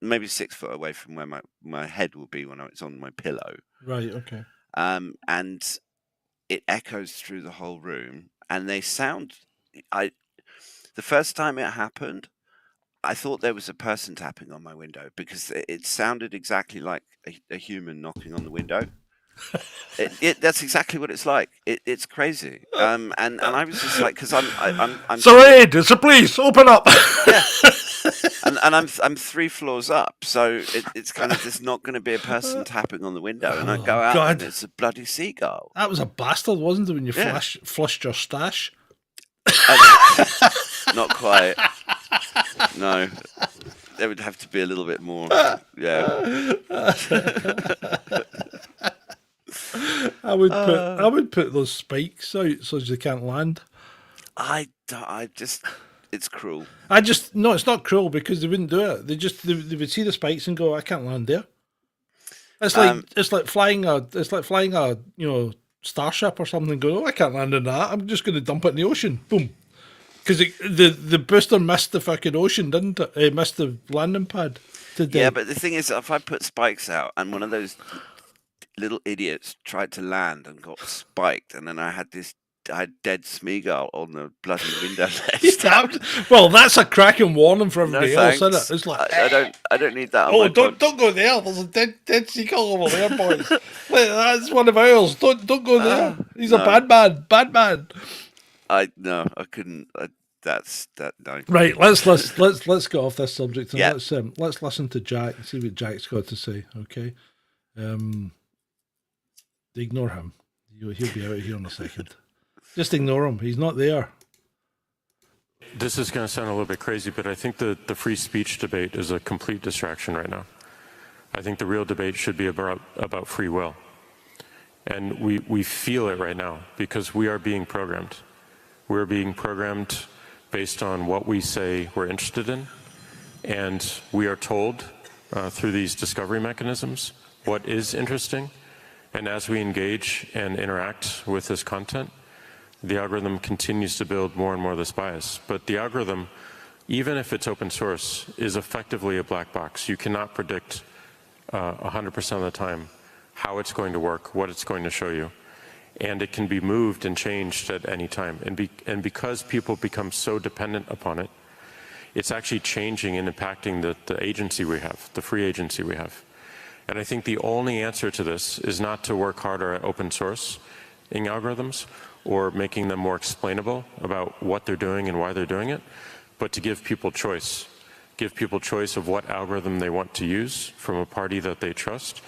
maybe 6 foot away from where my head will be when it's on my pillow. Right. Okay. And it echoes through the whole room, and they sound. The first time it happened, I thought there was a person tapping on my window because it sounded exactly like a human knocking on the window. That's exactly what it's like. It's crazy. And I was just like, because I'm sorry, it's the police. Open up. Yeah. And I'm 3 floors up, so it's kind of there's not going to be a person tapping on the window, and I go out and it's a bloody seagull. That was a bastard, wasn't it? When you flushed your stash. Not quite. No, there would have to be a little bit more. Yeah. I would put those spikes out so they can't land. It's cruel. No, it's not cruel because they wouldn't do it. They would see the spikes and go, I can't land there. It's like flying a starship or something. And go, oh, I can't land in that. I'm just going to dump it in the ocean. Boom. Because the booster missed the fucking ocean, didn't it? It missed the landing pad. Yeah, but the thing is, if I put spikes out and one of those little idiots tried to land and got spiked, and then I had dead Smeagol on the bloody window ledge. Well, that's a cracking warning for everybody else, isn't it? It's like I don't need that. Don't go there. There's a dead seagull over there, boys. That's one of ours. Don't go there. He's a bad man. I couldn't. That's that. No. Right. Let's get off this subject and let's listen to Jack and see what Jack's got to say. Okay. Ignore him. He'll be out here in a second. Just ignore him. He's not there. This is going to sound a little bit crazy, but I think the free speech debate is a complete distraction right now. I think the real debate should be about free will. And we feel it right now because we are being programmed. We're being programmed based on what we say we're interested in. And we are told through these discovery mechanisms what is interesting. And as we engage and interact with this content, the algorithm continues to build more and more of this bias. But the algorithm, even if it's open source, is effectively a black box. You cannot predict 100% of the time how it's going to work, what it's going to show you. And it can be moved and changed at any time. And because people become so dependent upon it, it's actually changing and impacting the agency we have, the free agency we have. And I think the only answer to this is not to work harder at open sourcing algorithms or making them more explainable about what they're doing and why they're doing it, but to give people choice. Give people choice of what algorithm they want to use from a party that they trust.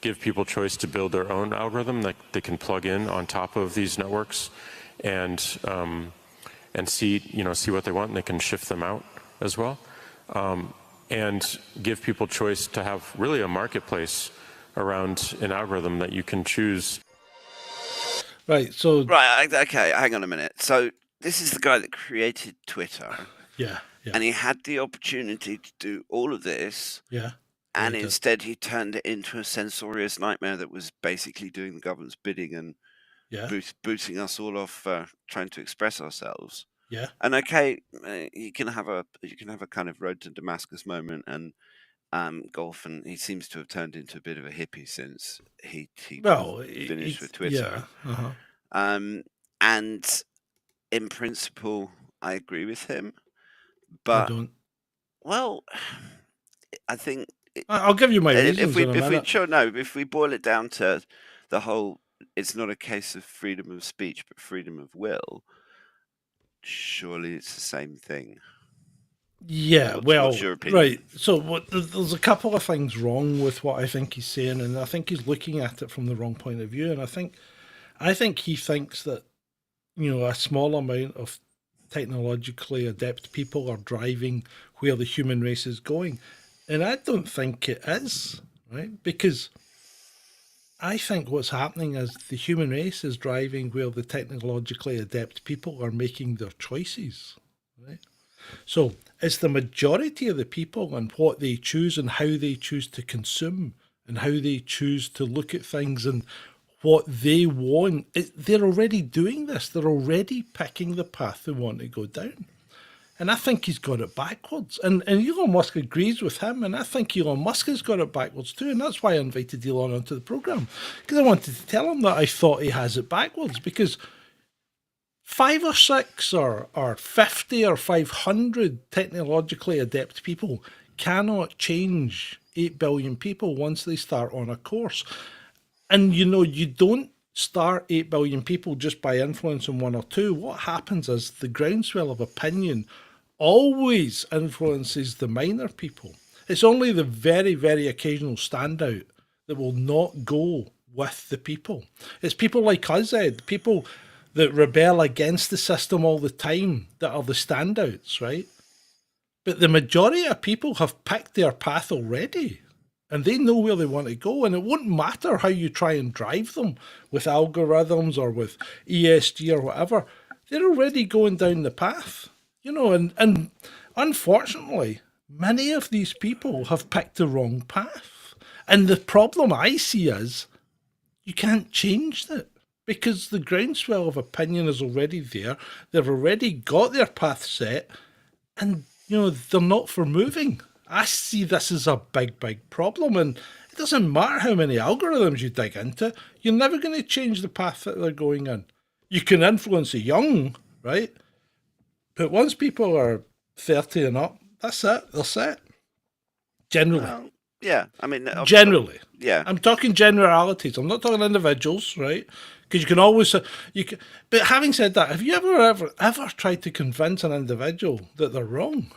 Give people choice to build their own algorithm that they can plug in on top of these networks and see what they want, and they can shift them out as well. And give people choice to have really a marketplace around an algorithm that you can choose. Right. So Right. Okay. Hang on a minute. So this is the guy that created Twitter, yeah. and he had the opportunity to do all of this, Yeah. and he did. instead he turned it into a censorious nightmare that was basically doing the government's bidding and Yeah. booting us all off trying to express ourselves. Yeah. And okay, you can have a kind of road to Damascus moment and golf, and he seems to have turned into a bit of a hippie since he finished with Twitter. Yeah. Uh-huh. And in principle, I agree with him, I but don't. well, I think I'll give you my reasons in a minute. if we boil it down to the whole, it's not a case of freedom of speech, but freedom of will. Surely it's the same thing. Yeah, What's your opinion? right. So there's a couple of things wrong with what I think he's saying, and I think he's looking at it from the wrong point of view. And I think he thinks that a small amount of technologically adept people are driving where the human race is going, and I don't think it is, right? Because I think what's happening is the human race is driving where the technologically adept people are making their choices, right? So it's the majority of the people and what they choose and how they choose to consume and how they choose to look at things and what they want. They're already doing this. They're already picking the path they want to go down. And I think he's got it backwards. And Elon Musk agrees with him. And I think Elon Musk has got it backwards too. And that's why I invited Elon onto the programme. Because I wanted to tell him that I thought he has it backwards. Because 5 or 6 or 50 or 500 technologically adept people cannot change 8 billion people once they start on a course. And you don't start 8 billion people just by influencing 1 or 2. What happens is the groundswell of opinion always influences the minor people. It's only the very, very occasional standout that will not go with the people. It's people like us, Ed, people that rebel against the system all the time that are the standouts, right? But the majority of people have picked their path already. And they know where they want to go, and it won't matter how you try and drive them with algorithms or with ESG or whatever. They're already going down the path, and unfortunately, many of these people have picked the wrong path. And the problem I see is you can't change that because the groundswell of opinion is already there. They've already got their path set, and, they're not for moving. I see this as a big, big problem, and it doesn't matter how many algorithms you dig into, you're never going to change the path that they're going in. You can influence the young, right? But once people are 30 and up, that's it, they're set. Generally. Yeah, I mean... Generally. Yeah. I'm talking generalities, I'm not talking individuals, right? Because you can always... But having said that, have you ever tried to convince an individual that they're wrong?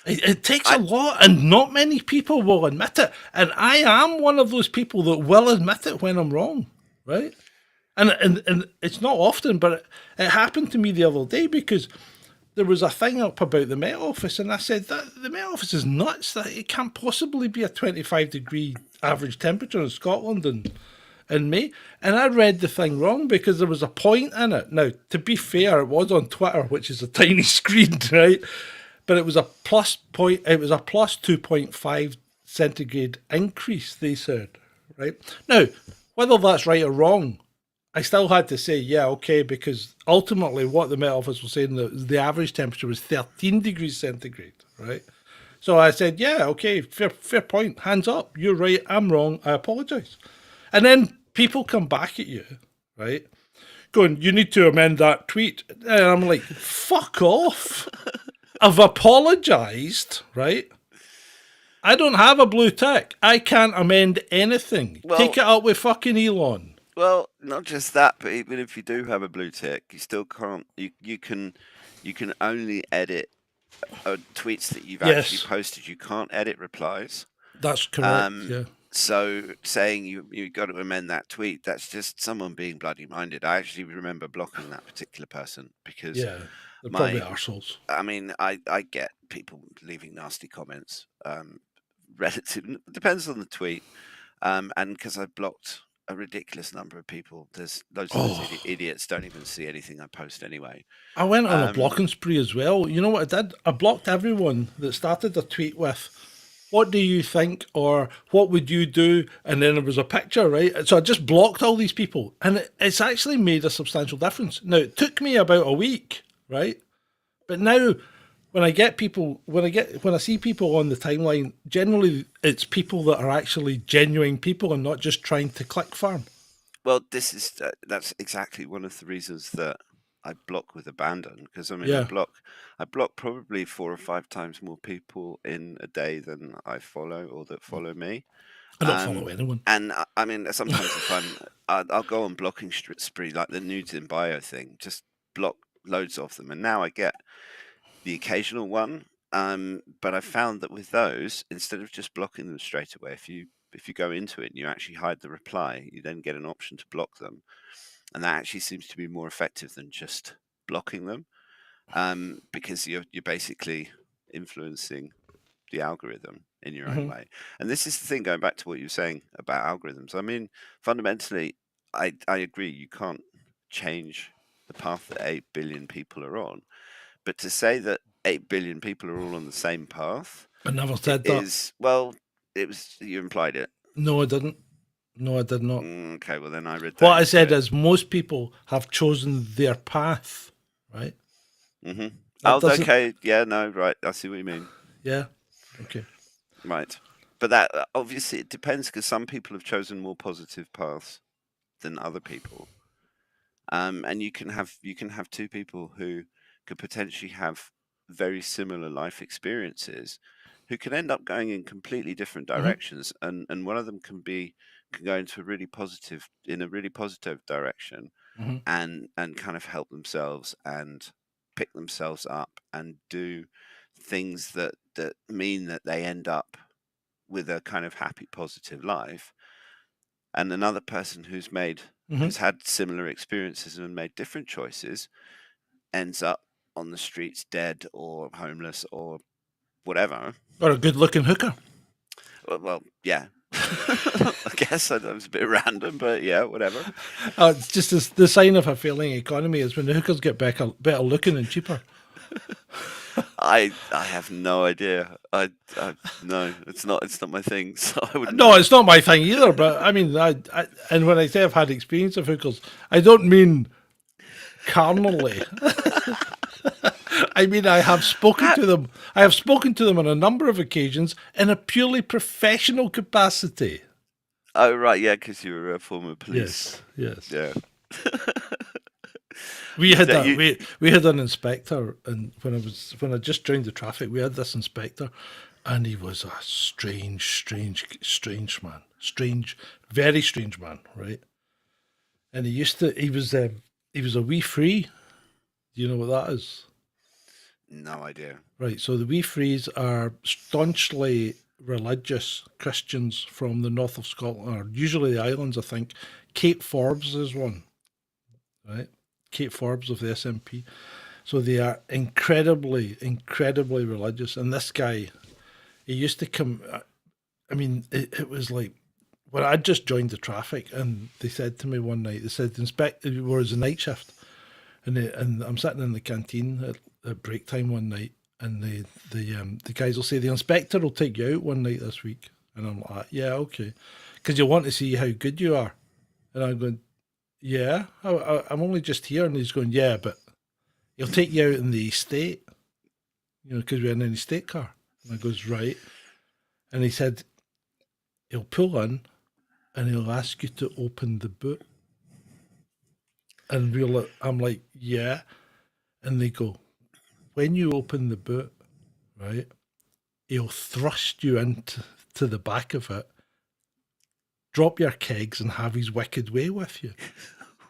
It takes a lot, and not many people will admit it. And I am one of those people that will admit it when I'm wrong, right? And it's not often, but it happened to me the other day because there was a thing up about the Met Office, and I said that the Met Office is nuts. That it can't possibly be a 25-degree average temperature in Scotland in May. And I read the thing wrong because there was a point in it. Now, to be fair, it was on Twitter, which is a tiny screen, right? But it was a plus 2.5 centigrade increase, they said, right? Now, whether that's right or wrong, I still had to say, yeah, okay, because ultimately what the Met Office was saying, the average temperature was 13 degrees centigrade, right? So I said, yeah, okay, fair point, hands up, you're right, I'm wrong, I apologise. And then people come back at you, right? Going, you need to amend that tweet. And I'm like, fuck off. I've apologised, right? I don't have a blue tick. I can't amend anything. Well- Take it up with fucking Elon. Well, not just that, but even if you do have a blue tick, you still can't. You can only edit tweets that you've Yes. actually posted. You can't edit replies. That's correct. Yeah. So saying you got to amend that tweet, that's just someone being bloody minded. I actually remember blocking that particular person because Yeah. They're probably arseholes. I mean, I get people leaving nasty comments. Relative depends on the tweet, and because I blocked a ridiculous number of people, there's loads of those idiots don't even see anything I post anyway. I went on a blocking spree as well. You know what I did? I blocked everyone that started a tweet with, "What do you think?" or "What would you do?" And then there was a picture, right? So I just blocked all these people, and it's actually made a substantial difference. Now, it took me about a week, right? But now, when I see people on the timeline, generally it's people that are actually genuine people and not just trying to click farm. Well, that's exactly one of the reasons that I block with abandon, because I mean, Yeah. I block probably 4 or 5 times more people in a day than I follow or that follow me. I don't follow anyone. And I mean, sometimes if I'll go on blocking spree, like the nudes in bio thing, just block loads of them. And now I get the occasional one. But I found that with those, instead of just blocking them straight away, if you go into it and you actually hide the reply, you then get an option to block them. And that actually seems to be more effective than just blocking them, because you're basically influencing the algorithm in your own way. And this is the thing, going back to what you were saying about algorithms. I mean, fundamentally, I agree you can't change the path that 8 billion people are on. But to say that 8 billion people are all on the same path I never said that. is, well, it was, you implied it. No, I didn't. No, I did not. Okay, well then I read that. What I said is most people have chosen their path, right? Mm-hmm. That doesn't- okay. Yeah, no, right. I see what you mean. Yeah. Okay. Right. But that obviously it depends, because some people have chosen more positive paths than other people. And you can have 2 people who could potentially have very similar life experiences, who can end up going in completely different directions, and one of them can go into a really positive direction, and kind of help themselves and pick themselves up and do things that mean that they end up with a kind of happy, positive life. And another person who's had similar experiences and made different choices ends up on the streets dead or homeless or whatever. Or a good-looking hooker. Well, yeah. I guess that was a bit random, but yeah, whatever. It's just the sign of a failing economy is when the hookers get better looking and cheaper. I have no idea. No, it's not my thing. So I would. No, it's not my thing either. But I mean, and when I say I've had experience of hookers, I don't mean carnally. I mean, I have spoken to them. I have spoken to them on a number of occasions in a purely professional capacity. Oh right, yeah, because you were a former police. Yes. Yeah. We had we had an inspector, and when I just joined the traffic, we had this inspector, and he was a strange man, very strange man, right? And he was a wee free. Do you know what that is? No idea. Right. So the wee frees are staunchly religious Christians from the north of Scotland, or usually the islands, I think. Kate Forbes is one, right? Kate Forbes of the SNP. So they are incredibly religious. And this guy, he used to come. I mean, it was like when I just joined the traffic, and they said to me one night, they said, it was a night shift, and I'm sitting in the canteen at break time one night, and the guys will say, the inspector will take you out one night this week. And I'm like, yeah, okay. Because you want to see how good you are. And I'm going, yeah, I'm only just here. And he's going, yeah, but he'll take you out in the estate, because we're in an estate car. And I goes, right. And he said, he'll pull in and he'll ask you to open the boot. And I'm like, yeah. And they go, when you open the boot, right, he'll thrust you into the back of it, drop your kegs, and have his wicked way with you.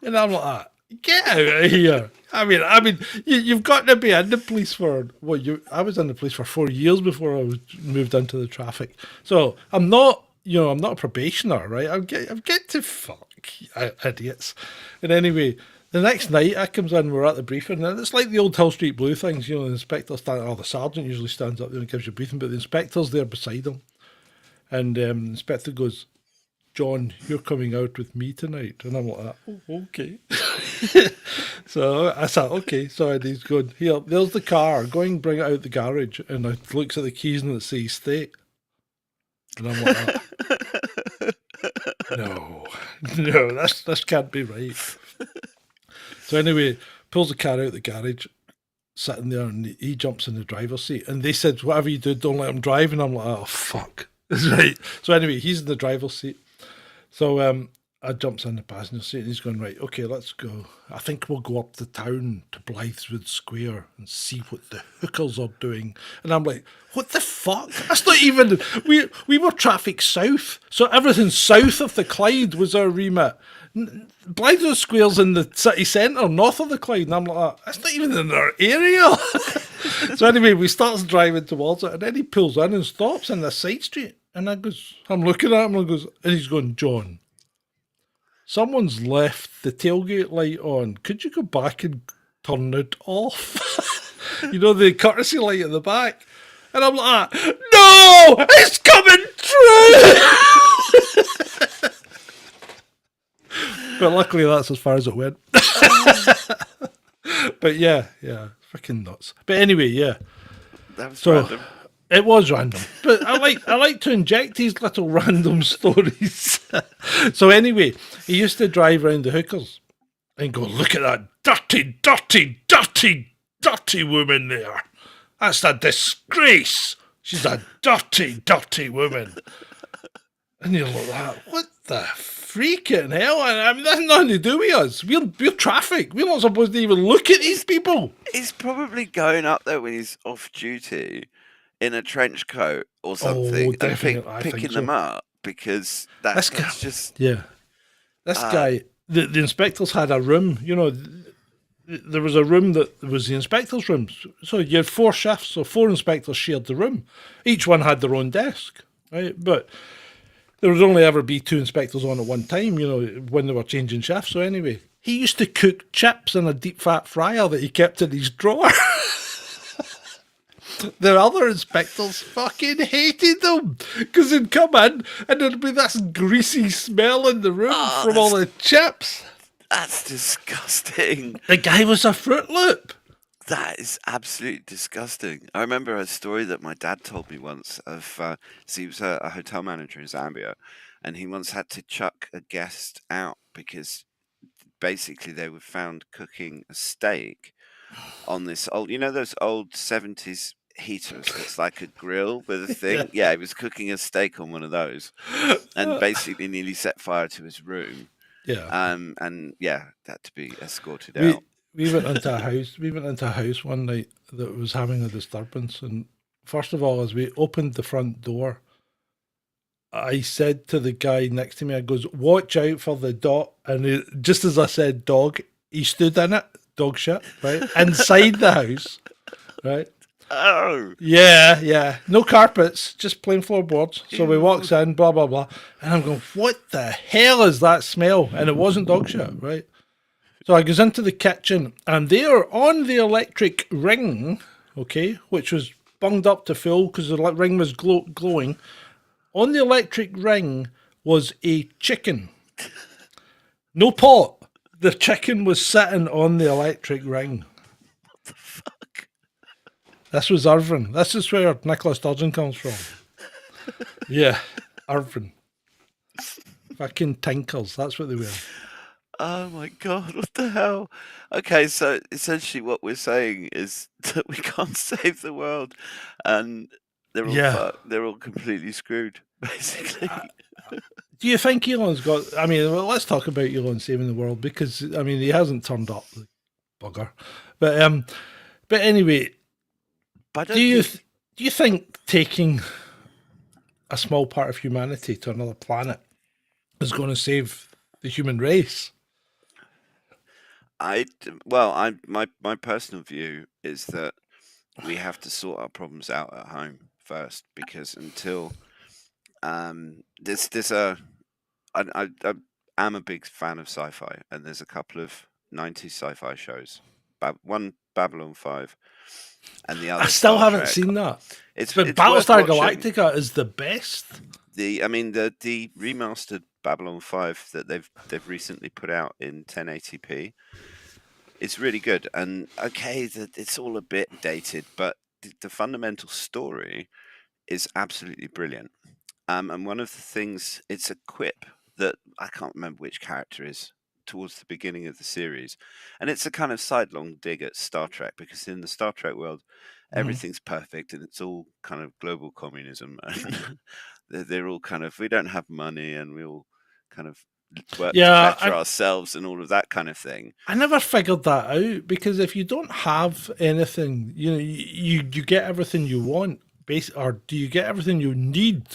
And I'm like, get out of here. I mean, you've got to be in the police for I was in the police for 4 years before I was moved into the traffic. So I'm not a probationer, right? I'll get to fuck idiots. And anyway, the next night I comes in, we're at the briefing, and it's like the old Hill Street Blue things, the inspector the sergeant usually stands up there and gives you a briefing, but the inspector's there beside him. And the inspector goes, John, you're coming out with me tonight. And I'm like, oh, okay. So I said, okay. So he's going, here, there's the car. Go and bring it out the garage. And I looks at the keys and it says state. And I'm like, no, this can't be right. So anyway, pulls the car out the garage, sitting there, and he jumps in the driver's seat. And they said, whatever you do, don't let him drive. And I'm like, oh, fuck. That's right. So anyway, he's in the driver's seat. So I jumps in the passenger seat and he's going, right, okay, let's go. I think we'll go up the town to Blytheswood Square and see what the hookers are doing. And I'm like, what the fuck? That's not even, we were traffic south. So everything south of the Clyde was our remit. Blytheswood Square's in the city centre, north of the Clyde. And I'm like, that's not even in our area. So anyway, we starts driving towards it and then he pulls in and stops in the side street. And I'm looking at him and he's going, John, someone's left the tailgate light on. Could you go back and turn it off? The courtesy light at the back. And I'm like, no, it's coming true. But luckily that's as far as it went. But yeah, freaking nuts. But anyway, yeah. That was random. It was random, but I like to inject these little random stories. So anyway, he used to drive around the hookers and go, look at that dirty, dirty, dirty, dirty woman there. That's a disgrace. She's a dirty, dirty woman. And you're like, what the freaking hell? I mean, that's nothing to do with us. We're traffic. We're not supposed to even look at these people. He's probably going up there when he's off duty in a trench coat or something and picking them up, because that's just... Yeah. This guy, the inspectors had a room, there was a room that was the inspector's room. So you had 4 shifts, so 4 inspectors shared the room. Each one had their own desk, right? But there would only ever be 2 inspectors on at one time, when they were changing shifts. So anyway, he used to cook chips in a deep fat fryer that he kept in his drawer. The other inspectors fucking hated them because they'd come in and there'd be this greasy smell in the room from all the chips. That's disgusting. The guy was a Fruit Loop. That is absolutely disgusting. I remember a story that my dad told me once of, so he was a hotel manager in Zambia, and he once had to chuck a guest out because basically they were found cooking a steak on this old, those old 70s heaters. It's like a grill with a thing. Yeah, he was cooking a steak on one of those and basically nearly set fire to his room. Yeah. And yeah, had to be escorted out. We went into a house. We went into a house one night that was having a disturbance, and first of all, as we opened the front door, I said to the guy next to me, I goes, "Watch out for the dog." And just as I said dog, he stood in it, dog shit, right inside the house, right. Oh. Yeah. No carpets, just plain floorboards. So we walks in, blah, blah, blah. And I'm going, what the hell is that smell? And it wasn't dog shit, right? So I goes into the kitchen and there on the electric ring, okay, which was bunged up to full because the ring was glowing. On the electric ring was a chicken. No pot. The chicken was sitting on the electric ring. This was Irvine. This is where Nicola Sturgeon comes from. Yeah, Irvine. Fucking tinkers. That's what they were. Oh my God, what the hell? Okay, so essentially what we're saying is that we can't save the world and they're all they're all completely screwed, basically. Do you think Elon's got... I mean, well, let's talk about Elon saving the world because, I mean, he hasn't turned up, the bugger. But anyway... But do Do you think taking a small part of humanity to another planet is going to save the human race? My personal view is that we have to sort our problems out at home first, because until there's a I am a big fan of sci-fi, and there's a couple of 90s sci-fi shows. One Babylon 5, and the other I still Star haven't Trek. seen that. It's But it's worth Battlestar watching. Galactica is the best. The remastered Babylon 5 that they've recently put out in 1080p. It's really good, and okay, it's all a bit dated, but the fundamental story is absolutely brilliant. And one of the things, it's a quip that I can't remember which character is towards the beginning of the series, and it's a kind of sidelong dig at Star Trek, because in the Star Trek world, everything's perfect and it's all kind of global communism, and they're all kind of, we don't have money and we all kind of work to Yeah, better ourselves and all of that kind of thing. I never figured that out, because if you don't have anything, you know, you get everything you want, or do you get everything you need?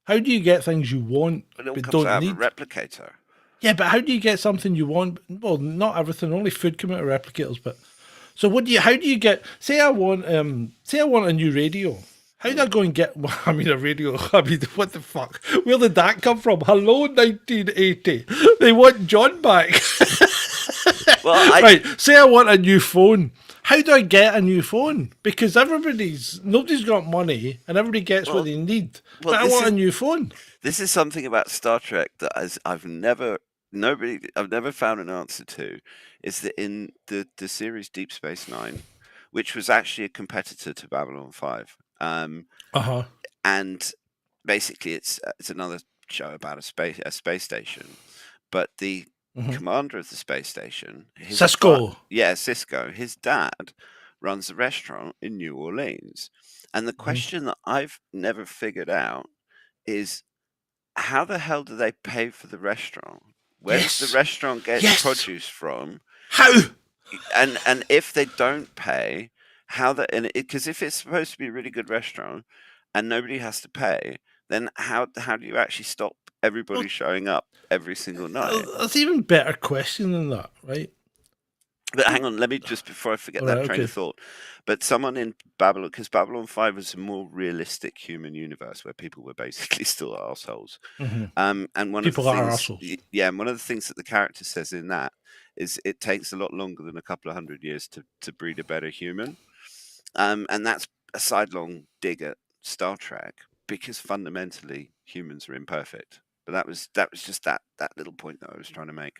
How do you get things you want But it all but comes don't out need? of a replicator. Yeah, but how do you get something you want? Well, not everything. Only food come out of replicators. But so what do you? How do you get? Say I want a new radio. How do I go and get? Well, I mean, a radio. I mean, what the fuck? Where did that come from? Hello, 1980. They want John back. Well, Right. Say I want a new phone. How do I get a new phone? Because nobody's got money, and everybody gets what they need. well, But I this want a is- new phone. This is something about Star Trek that I've never found an answer to. Is that in the series Deep Space Nine, which was actually a competitor to Babylon 5, and basically it's another show about a space station, but the commander of the space station, Cisco. Cisco, his dad runs a restaurant in New Orleans, and the question that I've never figured out is, how the hell do they pay for the restaurant? Where does the restaurant get its produce from? How? And if they don't pay, how that, and because if it's supposed to be a really good restaurant and nobody has to pay, then how do you actually stop everybody showing up every single night? That's an even better question than that, right? But hang on, let me just, before I forget that train of thought. But someone in Babylon, because Babylon 5 was a more realistic human universe where people were basically still assholes. And one People of the are things, arseholes. yeah, and one of the things that the character says in that is it takes a lot longer than a couple of 100 years to breed a better human. And that's a sidelong dig at Star Trek, because fundamentally humans are imperfect. But that was just that little point that I was trying to make.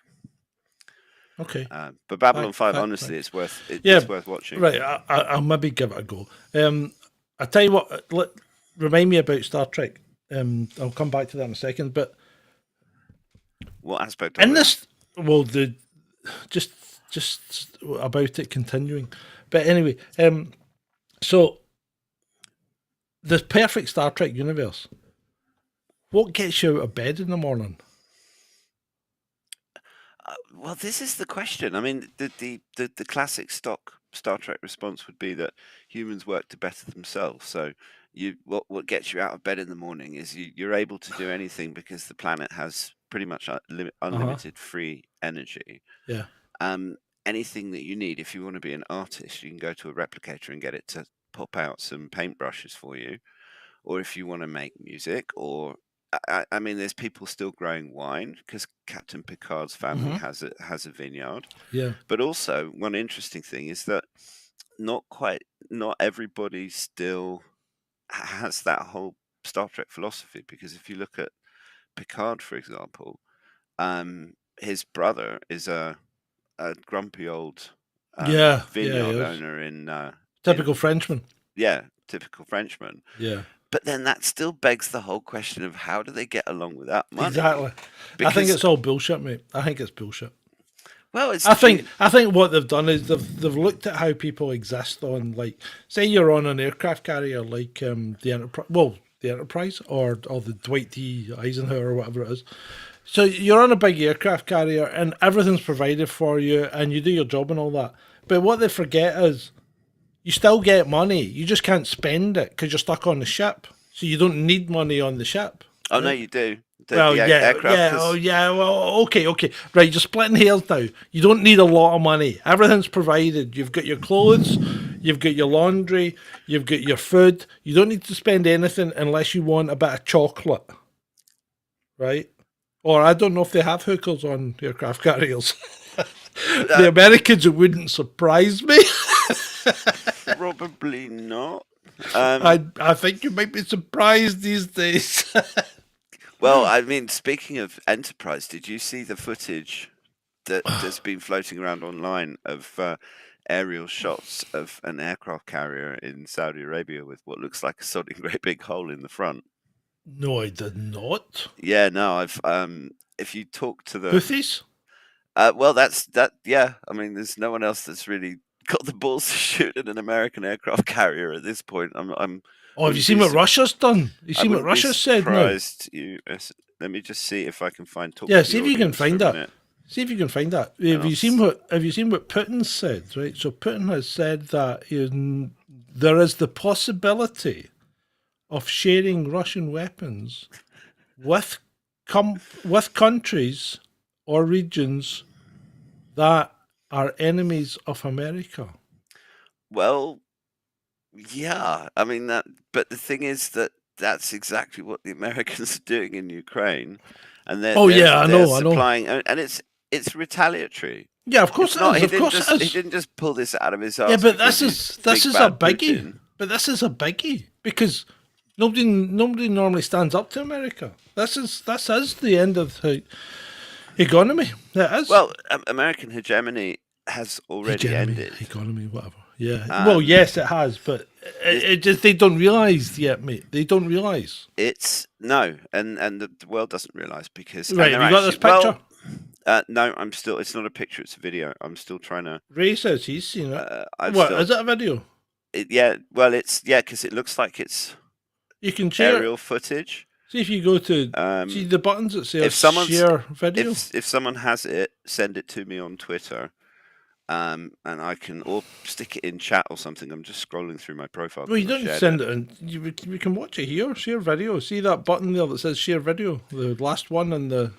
Okay. But Babylon 5, honestly, it's worth watching. Right, I'll maybe give it a go. I tell you what, remind me about Star Trek. I'll come back to that in a second. But what aspect of in it? this, well, just about it continuing. But anyway, so the perfect Star Trek universe. What gets you out of bed in the morning? Well, this is the question. I mean, the classic stock Star Trek response would be that humans work to better themselves. So what gets you out of bed in the morning is you're able to do anything because the planet has pretty much unlimited free energy. Yeah. Anything that you need, if you want to be an artist, you can go to a replicator and get it to pop out some paintbrushes for you. Or if you want to make music, or I mean, there's people still growing wine because Captain Picard's family has a vineyard. Yeah. But also, one interesting thing is that not everybody still has that whole Star Trek philosophy. Because if you look at Picard, for example, his brother is a grumpy old vineyard owner in typical Frenchman. Yeah, typical Frenchman. Yeah. But then that still begs the whole question of how do they get along without money? Exactly. I think it's all bullshit, mate. I think it's bullshit. Well, I think what they've done is they've looked at how people exist on, like, say you're on an aircraft carrier like the Enterprise or the Dwight D. Eisenhower or whatever it is. So you're on a big aircraft carrier and everything's provided for you and you do your job and all that. But what they forget is you still get money. You just can't spend it because you're stuck on the ship. So you don't need money on the ship. Oh no, you do. Well, Aircraft well, okay. Right, you're splitting hairs now. You don't need a lot of money. Everything's provided. You've got your clothes, you've got your laundry, you've got your food. You don't need to spend anything unless you want a bit of chocolate, right? Or I don't know if they have hookers on aircraft carriers. The Americans, it wouldn't surprise me. Probably not. I think you might be surprised these days. Well, I mean, speaking of Enterprise, did you see the footage that's been floating around online of aerial shots of an aircraft carrier in Saudi Arabia with what looks like a sodding great big hole in the front? No, I did not. Yeah, no, I've if you talk to the Houthis? well, that's that. Yeah, I mean, there's no one else that's really got the balls to shoot at an American aircraft carrier at this point. Oh, have you seen what Russia's done? You seen what Russia said now? Let me just see if I can find. Yeah, see if you can find that. See if you can find that. Have you seen what Putin said? Right. So Putin has said that there is the possibility of sharing Russian weapons with countries or regions that are enemies of America. Well, yeah, I mean that, but the thing is that that's exactly what the Americans are doing in Ukraine, and they're I know, supplying, and it's retaliatory. Yeah, of course It's not. it is. He didn't just pull this out of his ass. Yeah, but this is a biggie. Putin. But this is a biggie because nobody normally stands up to America. This is the end of the economy. It is. Well, American hegemony has already ended. Economy, whatever. Yeah. Well, yes, it has, but it just they don't realise yet, mate. They don't realise. It's no, and the world doesn't realise because right. Have you got this picture? No, I'm still. It's not a picture. It's a video. I'm still trying to. Ray says he's seen it. Is it a video? Well, it's because it looks like it's. You can share aerial footage. See if you go to see the buttons that say share video. If someone has it, send it to me on Twitter, and I can or stick it in chat or something. I'm just scrolling through my profile. Well, you don't send it in. We can watch it here. Share video. See that button there that says share video? The last one in the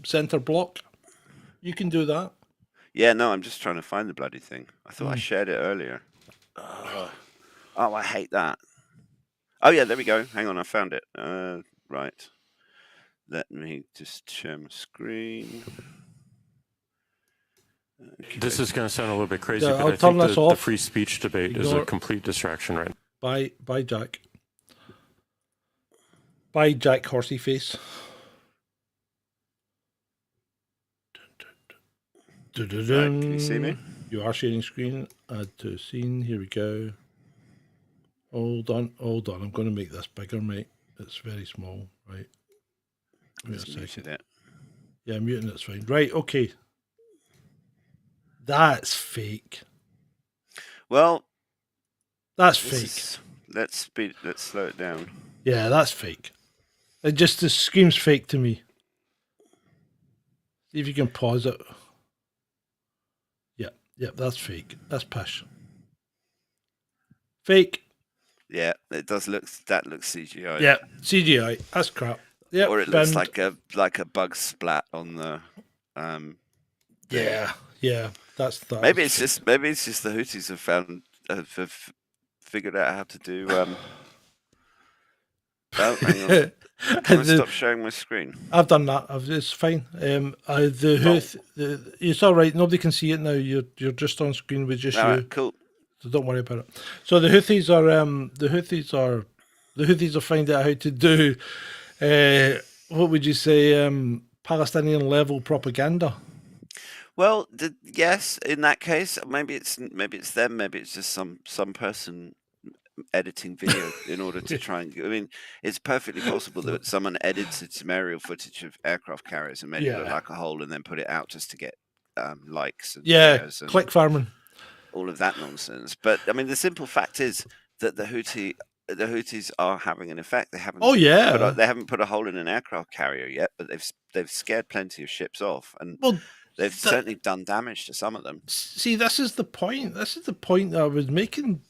center block. You can do that. Yeah, no, I'm just trying to find the bloody thing. I thought I shared it earlier. Oh, I hate that. Oh yeah, there we go. Hang on, I found it. Right. Let me just share my screen. Okay. This is going to sound a little bit crazy, Yeah, but I think the free speech debate is a complete distraction right now. Bye, Jack. Bye, Jack Horsey Face. Can you see me? You are sharing screen. Add to scene. Here we go. Hold on. I'm going to make this bigger, mate. It's very small, right? Wait a second. Yeah, muting it's fine. Right, okay. That's fake. Well, that's fake. Let's slow it down. Yeah, that's fake. It just screams fake to me. See if you can pause it. Yeah, that's fake. That's pish. Fake. Yeah, it does look. That looks CGI. Yeah, CGI. That's crap. Yeah, or it looks like a bug splat on the. Yeah. That's that. Maybe it's just the Houthis have figured out how to do. Oh, hang on. Can I stop sharing my screen? I've done that. It's fine. It's all right. Nobody can see it now. You're just on screen with just you. Right, cool. So don't worry about it. So the Houthis are finding out how to do what would you say, Palestinian level propaganda. Well, yes, in that case, maybe it's them, maybe it's just some person editing video in order to try and. I mean, it's perfectly possible that someone edited some aerial footage of aircraft carriers and made it look like a hole, and then put it out just to get likes and shares and click farming, all of that nonsense. But I mean, the simple fact is that the Houthis are having an effect. They haven't. They haven't put a hole in an aircraft carrier yet, but they've scared plenty of ships off, and they've certainly done damage to some of them. See, this is the point. This is the point that I was making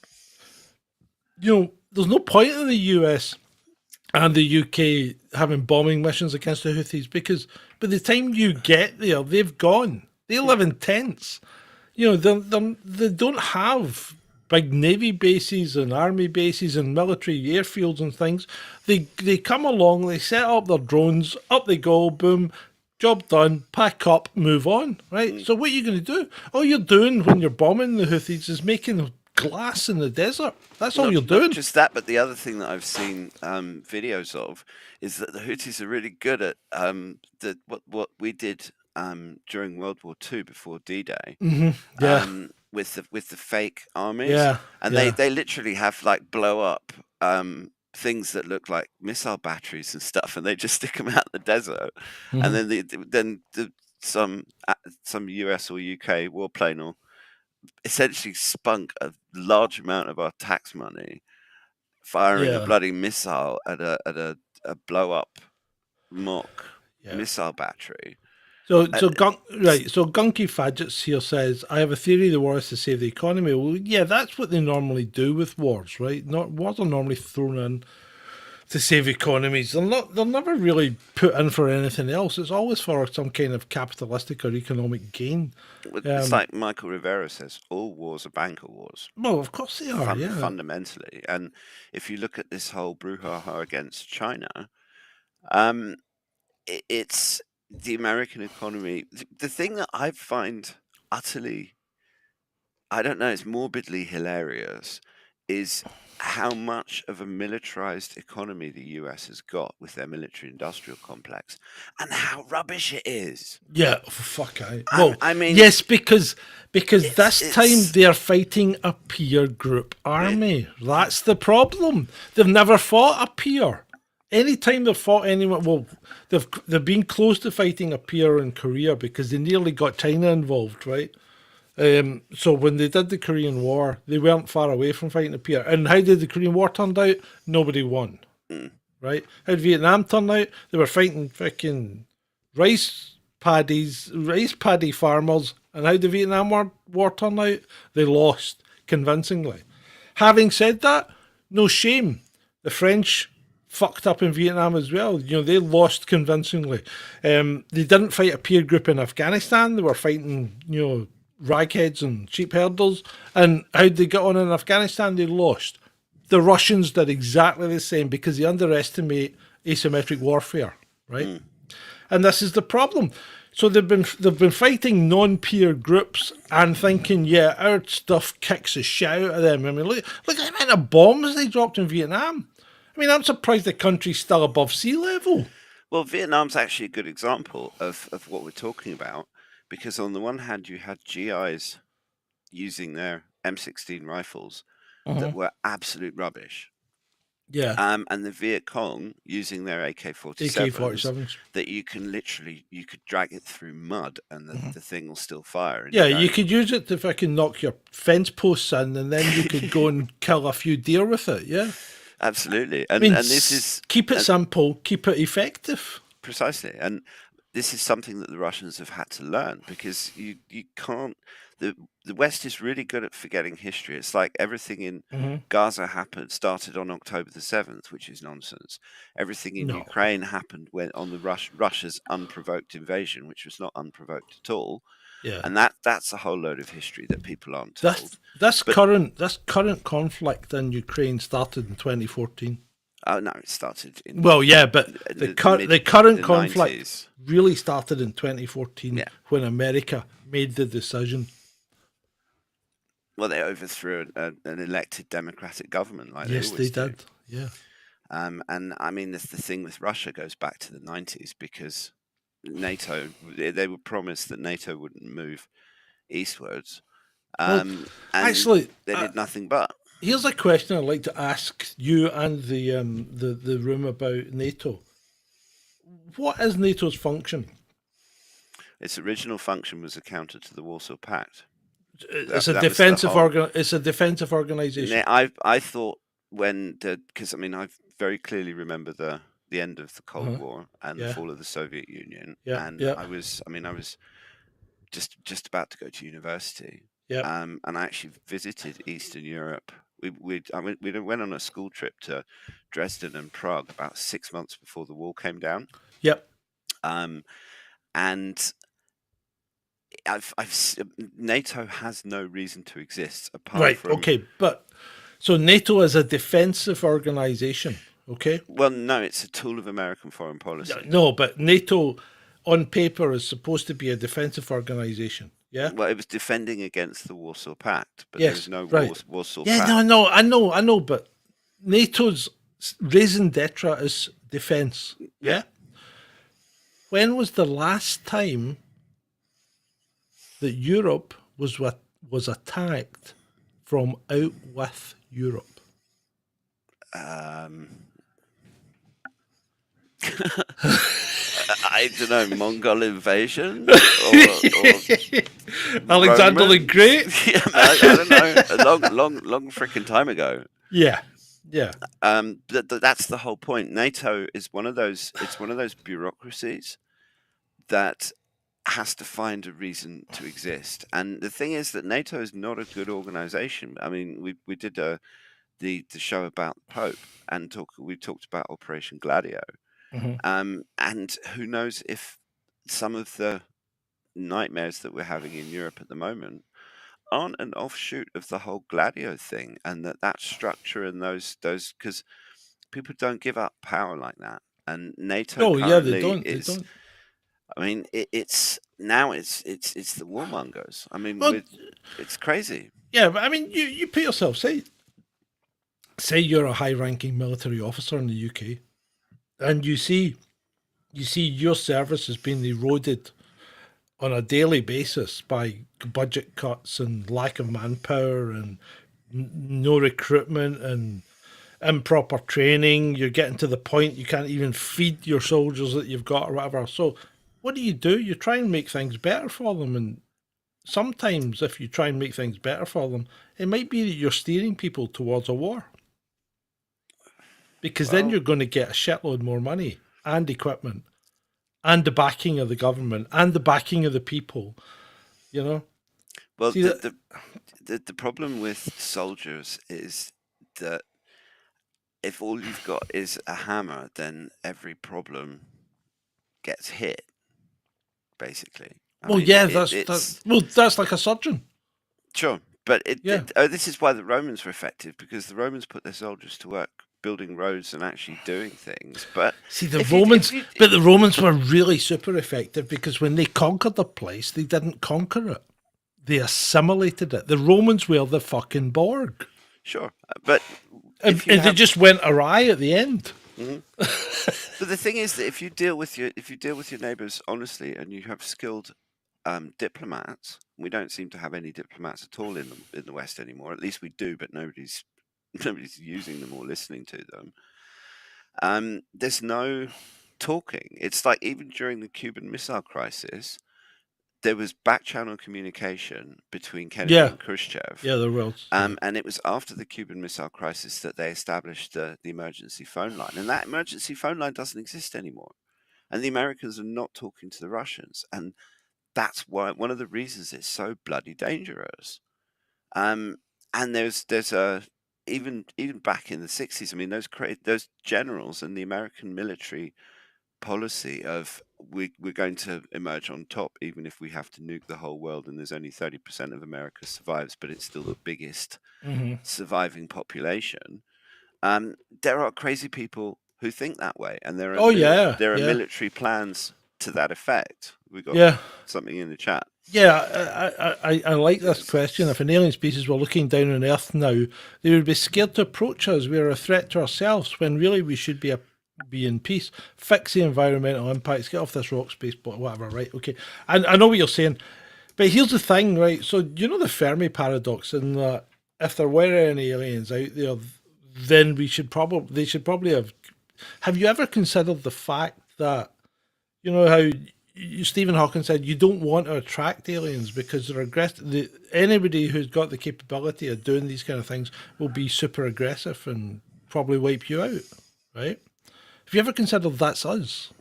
there's no point in the US and the UK having bombing missions against the Houthis because by the time you get there, they've gone. They live in tents. They don't have big navy bases and army bases and military airfields and things. They come along, they set up their drones, up they go, boom, job done, pack up, move on, right? So what are you going to do? All you're doing when you're bombing the Houthis is making glass in the desert. That's all you're doing. Not just that, but the other thing that I've seen videos of is that the Houthis are really good at what we did during World War II before D-Day. Yeah. With the fake armies, Yeah, and yeah. they literally have like blow up things that look like missile batteries and stuff, and they just stick them out in the desert, and then some US or UK warplane will essentially spunk a large amount of our tax money firing a bloody missile at a blow up mock missile battery. So Gunky Fadgets here says, I have a theory the war is to save the economy. Well, yeah, that's what they normally do with wars, right? Wars are normally thrown in to save economies. They're never really put in for anything else. It's always for some kind of capitalistic or economic gain. It's like Michael Rivera says, all wars are banker wars. Well, of course they are, fundamentally. And if you look at this whole brouhaha against China, it's the American economy. The thing that I find utterly, I don't know, it's morbidly hilarious, is how much of a militarized economy the US has got with their military industrial complex and how rubbish it is. Yeah, fuck Well, I mean, yes, because this time they're fighting a peer group army. That's the problem. They've never fought a peer. Anytime they've fought anyone, well, they've been close to fighting a peer in Korea because they nearly got China involved, right? So when they did the Korean War, they weren't far away from fighting a peer. And how did the Korean War turn out? Nobody won, right? How did Vietnam turn out? They were fighting fucking rice paddy farmers. And how did the Vietnam War turn out? They lost convincingly. Having said that, no shame. The French fucked up in Vietnam as well. They lost convincingly. They didn't fight a peer group in Afghanistan. They were fighting, ragheads and sheep herders. And how'd they get on in Afghanistan? They lost. The Russians did exactly the same because they underestimate asymmetric warfare, right? And this is the problem. So they've been fighting non-peer groups and thinking, yeah, our stuff kicks the shit out of them. I mean, look at the amount of bombs they dropped in Vietnam. I mean, I'm surprised the country's still above sea level. Well, Vietnam's actually a good example of what we're talking about, because on the one hand, you had GIs using their M16 rifles that were absolute rubbish. Yeah. And the Viet Cong using their AK-47s that you could drag it through mud and the thing will still fire. Yeah, you could use it to fucking knock your fence posts in and then you could go and kill a few deer with it, yeah. Absolutely. And this is... Keep it simple, keep it effective. Precisely. And this is something that the Russians have had to learn because you can't... The West is really good at forgetting history. It's like everything in Gaza started on October the 7th, which is nonsense. Everything in Ukraine happened on Russia's unprovoked invasion, which was not unprovoked at all. Yeah. And that's a whole load of history that people aren't told. This current conflict in Ukraine started in 2014. Oh no, it started in the current conflict 90s. Really started in 2014 when America made the decision. Well, they overthrew an elected democratic government, like yes, they did. Do. Yeah. And I mean, the thing with Russia goes back to the 90s because NATO, they were promised that NATO wouldn't move eastwards. And actually, they did nothing but. Here's a question I'd like to ask you and the room about NATO. What is NATO's function? Its original function was a counter to the Warsaw Pact. It's a defensive organization. I thought because I mean I very clearly remember the end of the Cold War and the fall of the Soviet Union, I was just about to go to university, and I actually visited Eastern Europe We went on a school trip to Dresden and Prague about 6 months before the wall came down. Yep. And NATO has no reason to exist apart Right. from. Okay. But so NATO is a defensive organization. Okay. Well, no, it's a tool of American foreign policy. No, but NATO on paper is supposed to be a defensive organization. Yeah. Well, it was defending against the Warsaw Pact, but Yes, there's no right. Warsaw Yeah. Pact. No. I know. But NATO's raison d'etre is defense. Yeah. When was the last time that Europe was attacked from out with Europe? I don't know, Mongol invasion? Alexander the Great? Yeah, I don't know. A long freaking time ago. Yeah. That's the whole point. NATO is one of those. It's one of those bureaucracies that has to find a reason to exist. And the thing is that NATO is not a good organization. I mean, we did the show about the Pope, and we talked about Operation Gladio. And who knows if some of the nightmares that we're having in Europe at the moment aren't an offshoot of the whole Gladio thing, and that structure and those because people don't give up power like that. And NATO, Oh yeah, they don't. I mean, it's the warmongers. I mean, it's crazy. Yeah, but I mean, you put yourself, say you're a high-ranking military officer in the UK, and you see your service has been eroded on a daily basis by budget cuts and lack of manpower and no recruitment and improper training. You're getting to the point you can't even feed your soldiers that you've got or whatever. So what do? You try and make things better for them. And sometimes if you try and make things better for them, it might be that you're steering people towards a war. Because then you're going to get a shitload more money and equipment and the backing of the government and the backing of the people, you know? Well, the problem with soldiers is that if all you've got is a hammer, then every problem gets hit, basically. That's like a surgeon. Sure, but this is why the Romans were effective, because the Romans put their soldiers to work building roads and actually doing things. But see, the Romans were really super effective, because when they conquered the place, they didn't conquer it. They assimilated it. The Romans were the fucking Borg. Sure, but they just went awry at the end. Mm-hmm. But the thing is that if you deal with your neighbours honestly, and you have skilled diplomats, we don't seem to have any diplomats at all in the West anymore. At least we do, but nobody's using them or listening to them. There's no talking. It's like even during the Cuban Missile Crisis, there was back-channel communication between Kennedy and Khrushchev. Yeah, there was. And it was after the Cuban Missile Crisis that they established the emergency phone line. And that emergency phone line doesn't exist anymore. And the Americans are not talking to the Russians. And that's why one of the reasons it's so bloody dangerous. And there's even back in the 60s, I mean, those generals and the American military policy of we're going to emerge on top even if we have to nuke the whole world, and there's only 30% of America survives, but it's still the biggest surviving population. There are crazy people who think that way, and there are military plans to that effect. We got something in the chat. Yeah, I like this question. If an alien species were looking down on Earth now, they would be scared to approach us. We're a threat to ourselves, when really we should be in peace. Fix the environmental impacts, get off this rock space, but whatever, right? Okay. And I know what you're saying, but here's the thing, right? So you know the Fermi paradox, in that if there were any aliens out there, then they should probably have you ever considered the fact that, you know how Stephen Hawking said you don't want to attract aliens because they're aggressive. Anybody who's got the capability of doing these kind of things will be super aggressive and probably wipe you out, right? Have you ever considered that's us?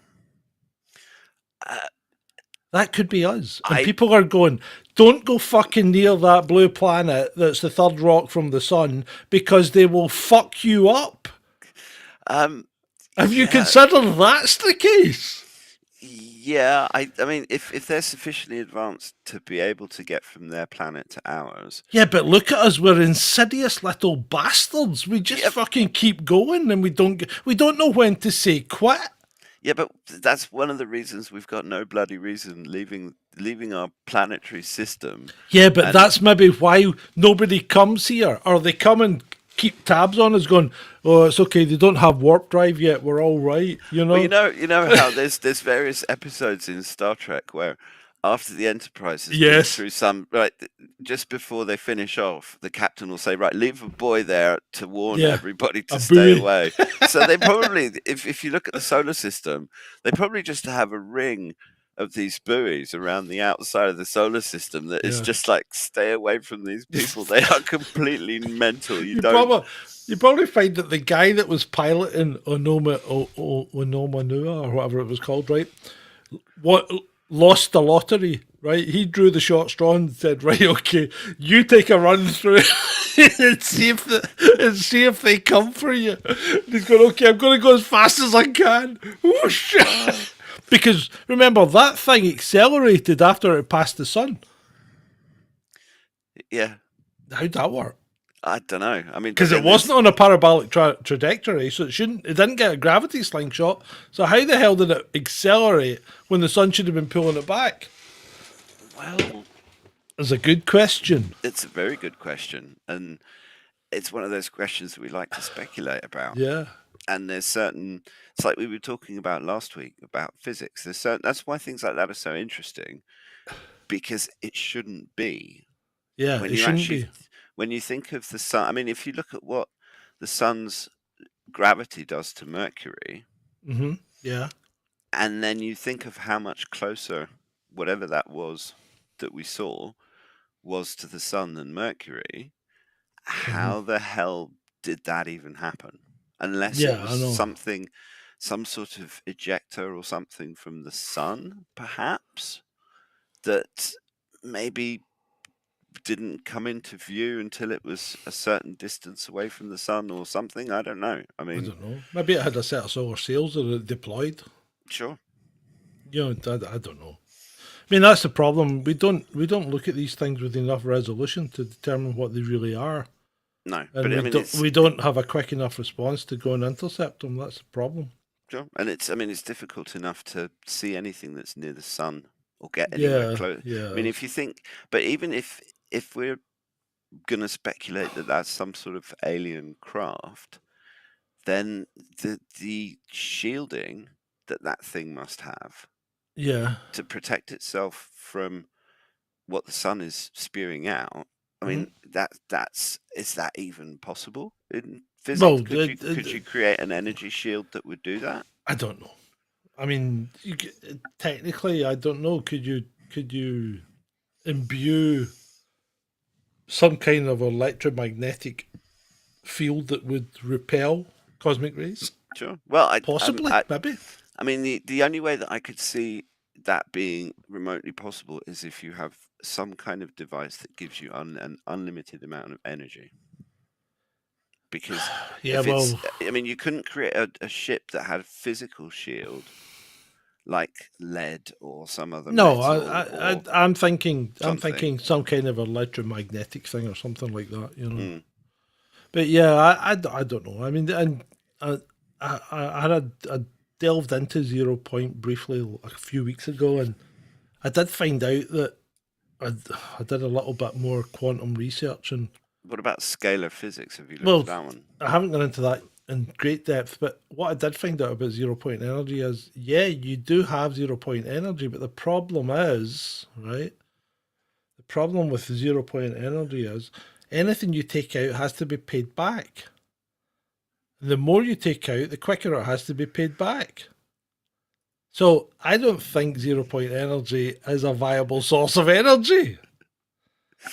That could be us. And people are going, don't go fucking near that blue planet that's the third rock from the sun because they will fuck you up. Have you Yeah, considered that's the case? yeah. I mean, if they're sufficiently advanced to be able to get from their planet to ours, Yeah, but look at us. We're insidious little bastards. We just Yep. fucking keep going and we don't know when to say quit. yeah, but that's one of the reasons we've got no bloody reason leaving our planetary system. Yeah, but And- that's maybe why nobody comes here, or they come and keep tabs on us, going, "Oh, it's okay. They don't have warp drive yet. We're all right." You know. Well, you know how there's various episodes in Star Trek where after the Enterprise has been Yes. through some just before they finish off, the captain will say, "Right, leave a buoy there to warn Yeah, everybody to a stay buoy." away." So they probably, if you look at the solar system, they probably just have a ring of these buoys around the outside of the solar system that is Yeah. just like, stay away from these people. They are completely mental. You don't. You probably find that the guy that was piloting Onomanua or whatever it was called, right? What lost the lottery, right? He drew the short straw and said, "Right, okay, you take a run through and see if they come for you." And he's going, "Okay, I'm going to go as fast as I can." Oh shit! Because remember that thing accelerated after it passed the sun. Yeah, How'd that work? I don't know. I mean, Because but it then wasn't on a parabolic trajectory, so it didn't get a gravity slingshot. So how the hell did it accelerate when the sun should have been pulling it back? well, That's a good question. it's a very good question, and it's one of those questions that we like to speculate about. Yeah. And there's certain, it's like we were talking about last week about physics. That's why things like that are so interesting, because it shouldn't be. Yeah, it shouldn't be. When you think of the sun, I mean, if you look at what the sun's gravity does to Mercury, Mm-hmm. Yeah. and then you think of how much closer whatever that was that we saw was to the sun than Mercury, how the hell did that even happen? Unless it Yeah, I know. was some sort of ejector or something from the sun, perhaps, that maybe didn't come into view until it was a certain distance away from the sun or something. I don't know. I I mean, don't know. Maybe it had a set of solar sails that it deployed. sure. You know, I don't know. I mean, that's the problem. We don't look at these things with enough resolution to determine what they really are. No, And but I mean, we don't have a quick enough response to go and intercept them. That's the problem. sure. And it's difficult enough to see anything that's near the sun or get anywhere Yeah, close. yeah. I mean, if you think, but even if we're going to speculate that that's some sort of alien craft, then the shielding that thing must have Yeah. to protect itself from what the sun is spewing out. I mean, is that even possible in physics? Well, Could you create an energy shield that would do that? I don't know. I mean, technically, I don't know. Could you imbue some kind of electromagnetic field that would repel cosmic rays? Sure. Well, Possibly, maybe. I mean, the only way that I could see that being remotely possible is if you have some kind of device that gives you an unlimited amount of energy. Because Yeah, I mean, you couldn't create a ship that had a physical shield like lead or some other no, metal. I'm thinking something. some kind of electromagnetic thing or something like that, you know. Mm. But yeah, I don't know. I mean, and I delved into 0 Point briefly a few weeks ago, and I did find out that I did a little bit more quantum research, and What about scalar physics? Have you looked well, at that one? I haven't gone into that in great depth. But what I did find out about 0 Point energy is, yeah, you do have 0 Point energy, but the problem is, right? The problem with 0 Point energy is anything you take out has to be paid back. The more you take out, the quicker it has to be paid back. So I don't think 0 Point energy is a viable source of energy.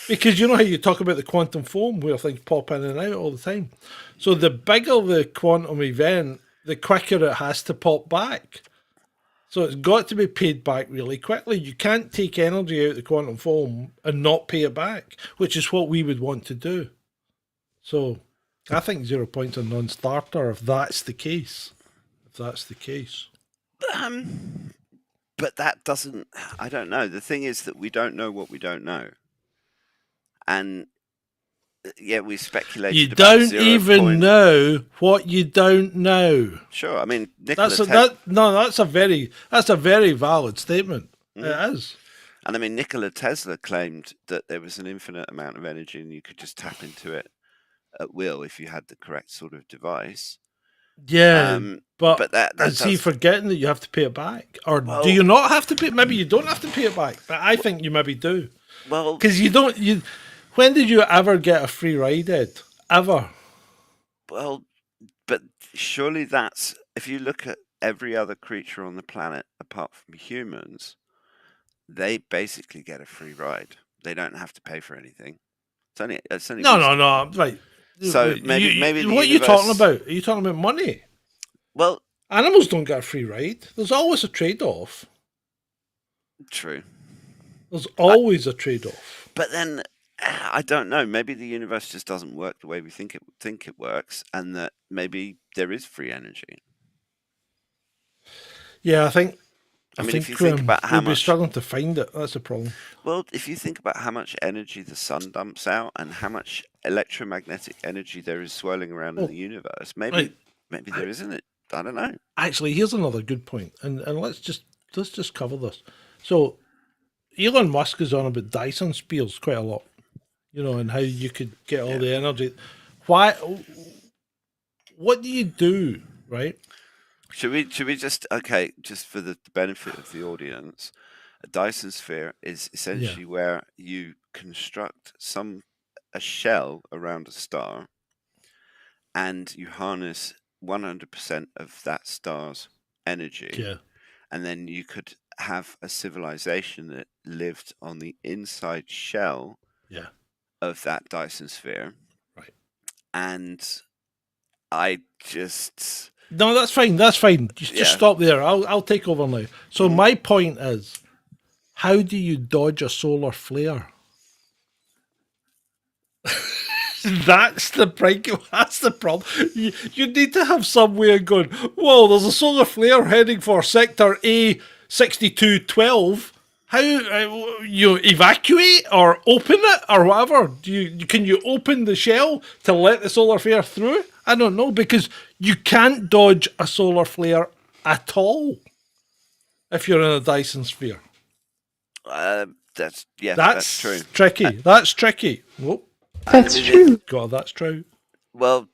Because you know how you talk about the quantum foam where things pop in and out all the time. So the bigger the quantum event, the quicker it has to pop back. So it's got to be paid back really quickly. You can't take energy out of the quantum foam and not pay it back, which is what we would want to do. So I think 0 points a non-starter if that's the case. If that's the case. But that doesn't. I don't know. The thing is that we don't know what we don't know, and yeah, we speculated. You about don't 0 even point. know what you don't know. Sure, I mean, Nikola That's a very valid statement. It is. And I mean, Nikola Tesla claimed that there was an infinite amount of energy, and you could just tap into it at will if you had the correct sort of device. Yeah, but that is he does- forgetting that you have to pay it back, or Well- do you not have to pay? Maybe you don't have to pay it back, but I think you maybe do Well, because you don't. When did you ever get a free ride, Ed? Ever? well, but surely that's if you look at every other creature on the planet apart from humans, they basically get a free ride. They don't have to pay for anything. It's only No. Right. So maybe the what are you talking universe- about? Are you talking about money? Well, Animals don't get a free ride. There's always a trade-off. true. There's always a trade-off. But then I don't know. Maybe the universe just doesn't work the way we think it works, and that maybe there is free energy. Yeah, I think. I mean, if you think about how we'll be much- struggling to find it. That's a problem. Well, if you think about how much energy the sun dumps out and how much electromagnetic energy there is swirling around in the universe, maybe there isn't it. I don't know. Actually, here's another good point, and let's just cover this. So, Elon Musk is on about Dyson spheres quite a lot, and how you could get all the energy. Why? What do you do, right? Should we just for the benefit of the audience, a Dyson sphere is essentially where you construct a shell around a star, and you harness 100% of that star's energy. Yeah. And then you could have a civilization that lived on the inside shell of that Dyson sphere. Right. And I just... No, that's fine. That's fine. Just stop there. I'll take over now. So my point is, how do you dodge a solar flare? That's the problem. You need to have somewhere going, whoa, there's a solar flare heading for sector A6212. How you evacuate or open it or whatever? Can you open the shell to let the solar flare through? I don't know, because you can't dodge a solar flare at all if you're in a Dyson sphere. That's true. Tricky. That's tricky. Whoop. That's true. God, that's true. Well,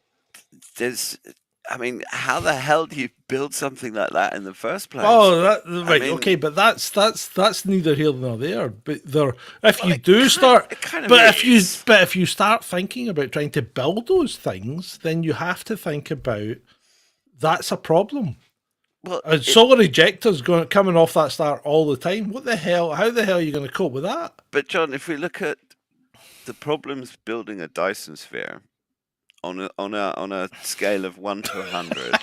how the hell do you build something like that in the first place? Oh, right, mean- okay, but that's neither here nor there. But if you start thinking about trying to build those things, then you have to think about that's a problem. Well, Solar ejectors coming off that star all the time. What the hell? How the hell are you going to cope with that? but John, if we look at the problems building a Dyson sphere on a scale of 1 to 100,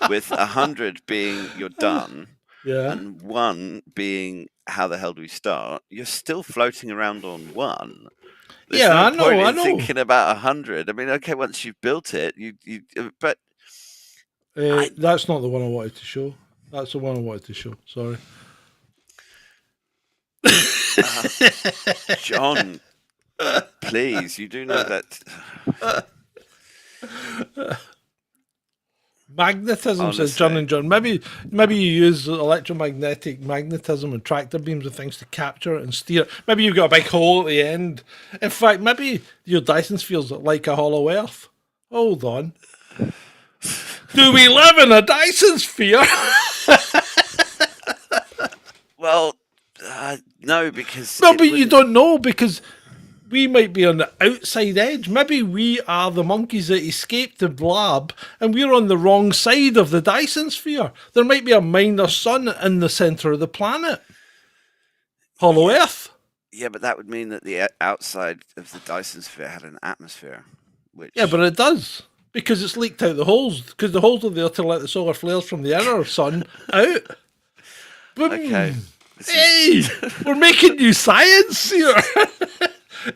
with 100 being you're done, Yeah. and 1 being how the hell do we start? You're still floating around on 1. There's Yeah, no I know, point I in know. Thinking about 100. I mean, okay, once you've built it, but That's not the one I wanted to show. That's the one I wanted to show. Sorry. John, please, you do know that. Magnetism, says John and John. Maybe you use electromagnetic magnetism and tractor beams and things to capture it and steer it. Maybe you've got a big hole at the end. In fact, maybe your Dyson sphere's like a hollow earth. Hold on. Do we live in a Dyson sphere? Well, no, because No, but you don't know, because we might be on the outside edge. Maybe we are the monkeys that escaped the lab and we're on the wrong side of the Dyson sphere. There might be a minor sun in the centre of the planet. Hollow Earth. Yeah, but that would mean that the outside of the Dyson sphere had an atmosphere. Which Yeah, but it does. Because it's leaked out the holes. Because the holes are there to let the solar flares from the inner sun out. Okay. This Hey, we're making new science here.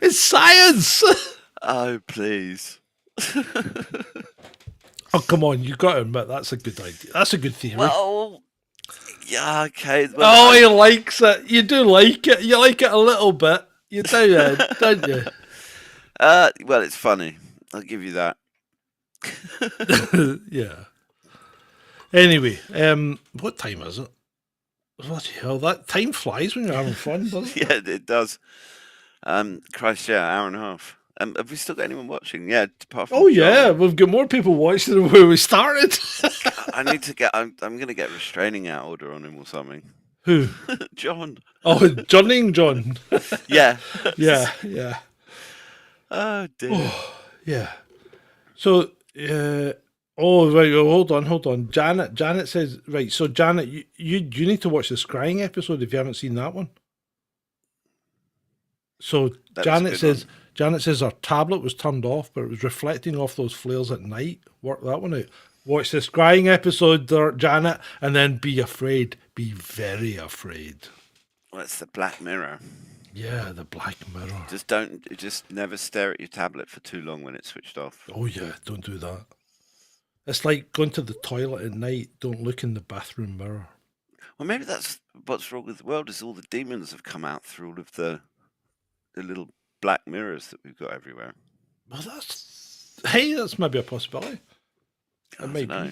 It's science. Oh, please. Oh, come on, you got to admit that's a good idea. That's a good theory. Well, yeah, okay. oh, Well, he likes it. You do like it. You like it a little bit. You do, don't you? well, it's funny. I'll give you that. Yeah. Anyway, what time is it? Bloody hell, that time flies when you're having fun, doesn't it? Yeah, it does. Christ, yeah, hour and a half. Have we still got anyone watching? Yeah, apart from Oh yeah, John. we've got more people watching than where we started. I need to get. I'm going to get a restraining order on him or something. Who? John. Oh, John. Yeah. Yeah. Oh dear. Yeah. So, oh right, well, hold on. Janet says, right. So Janet, you need to watch the Scrying episode if you haven't seen that one. So That was a good Janet says her tablet was turned off, but it was reflecting off those flares at night. Work that one out. Watch the Scrying episode, Janet, and then be afraid. Be very afraid. Well, it's the Black Mirror. Yeah, the Black Mirror. Just never stare at your tablet for too long when it's switched off. Oh yeah, don't do that. It's like going to the toilet at night. Don't look in the bathroom mirror. Well, maybe that's what's wrong with the world is all the demons have come out through all of the little black mirrors that we've got everywhere. Well, that's maybe a possibility. I It may don't know.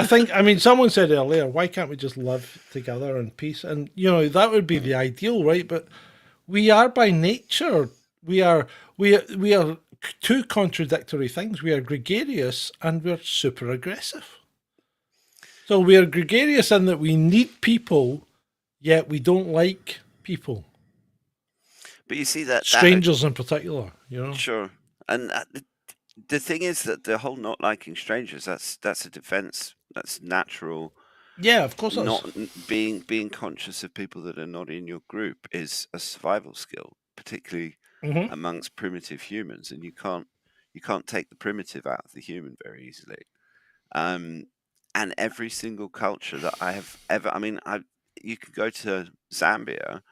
be. I mean, someone said earlier, why can't we just live together in peace? And, that would be the ideal, right? But we are by nature, we are two contradictory things. We are gregarious and we're super aggressive. So we are gregarious in that we need people, yet we don't like people. But you see that Strangers in particular, Sure. And the thing is that the whole not liking strangers, that's a defense. That's natural. Yeah, of course. Not being conscious of people that are not in your group is a survival skill, particularly amongst primitive humans. And you can't take the primitive out of the human very easily. And every single culture that I have ever, you could go to Zambia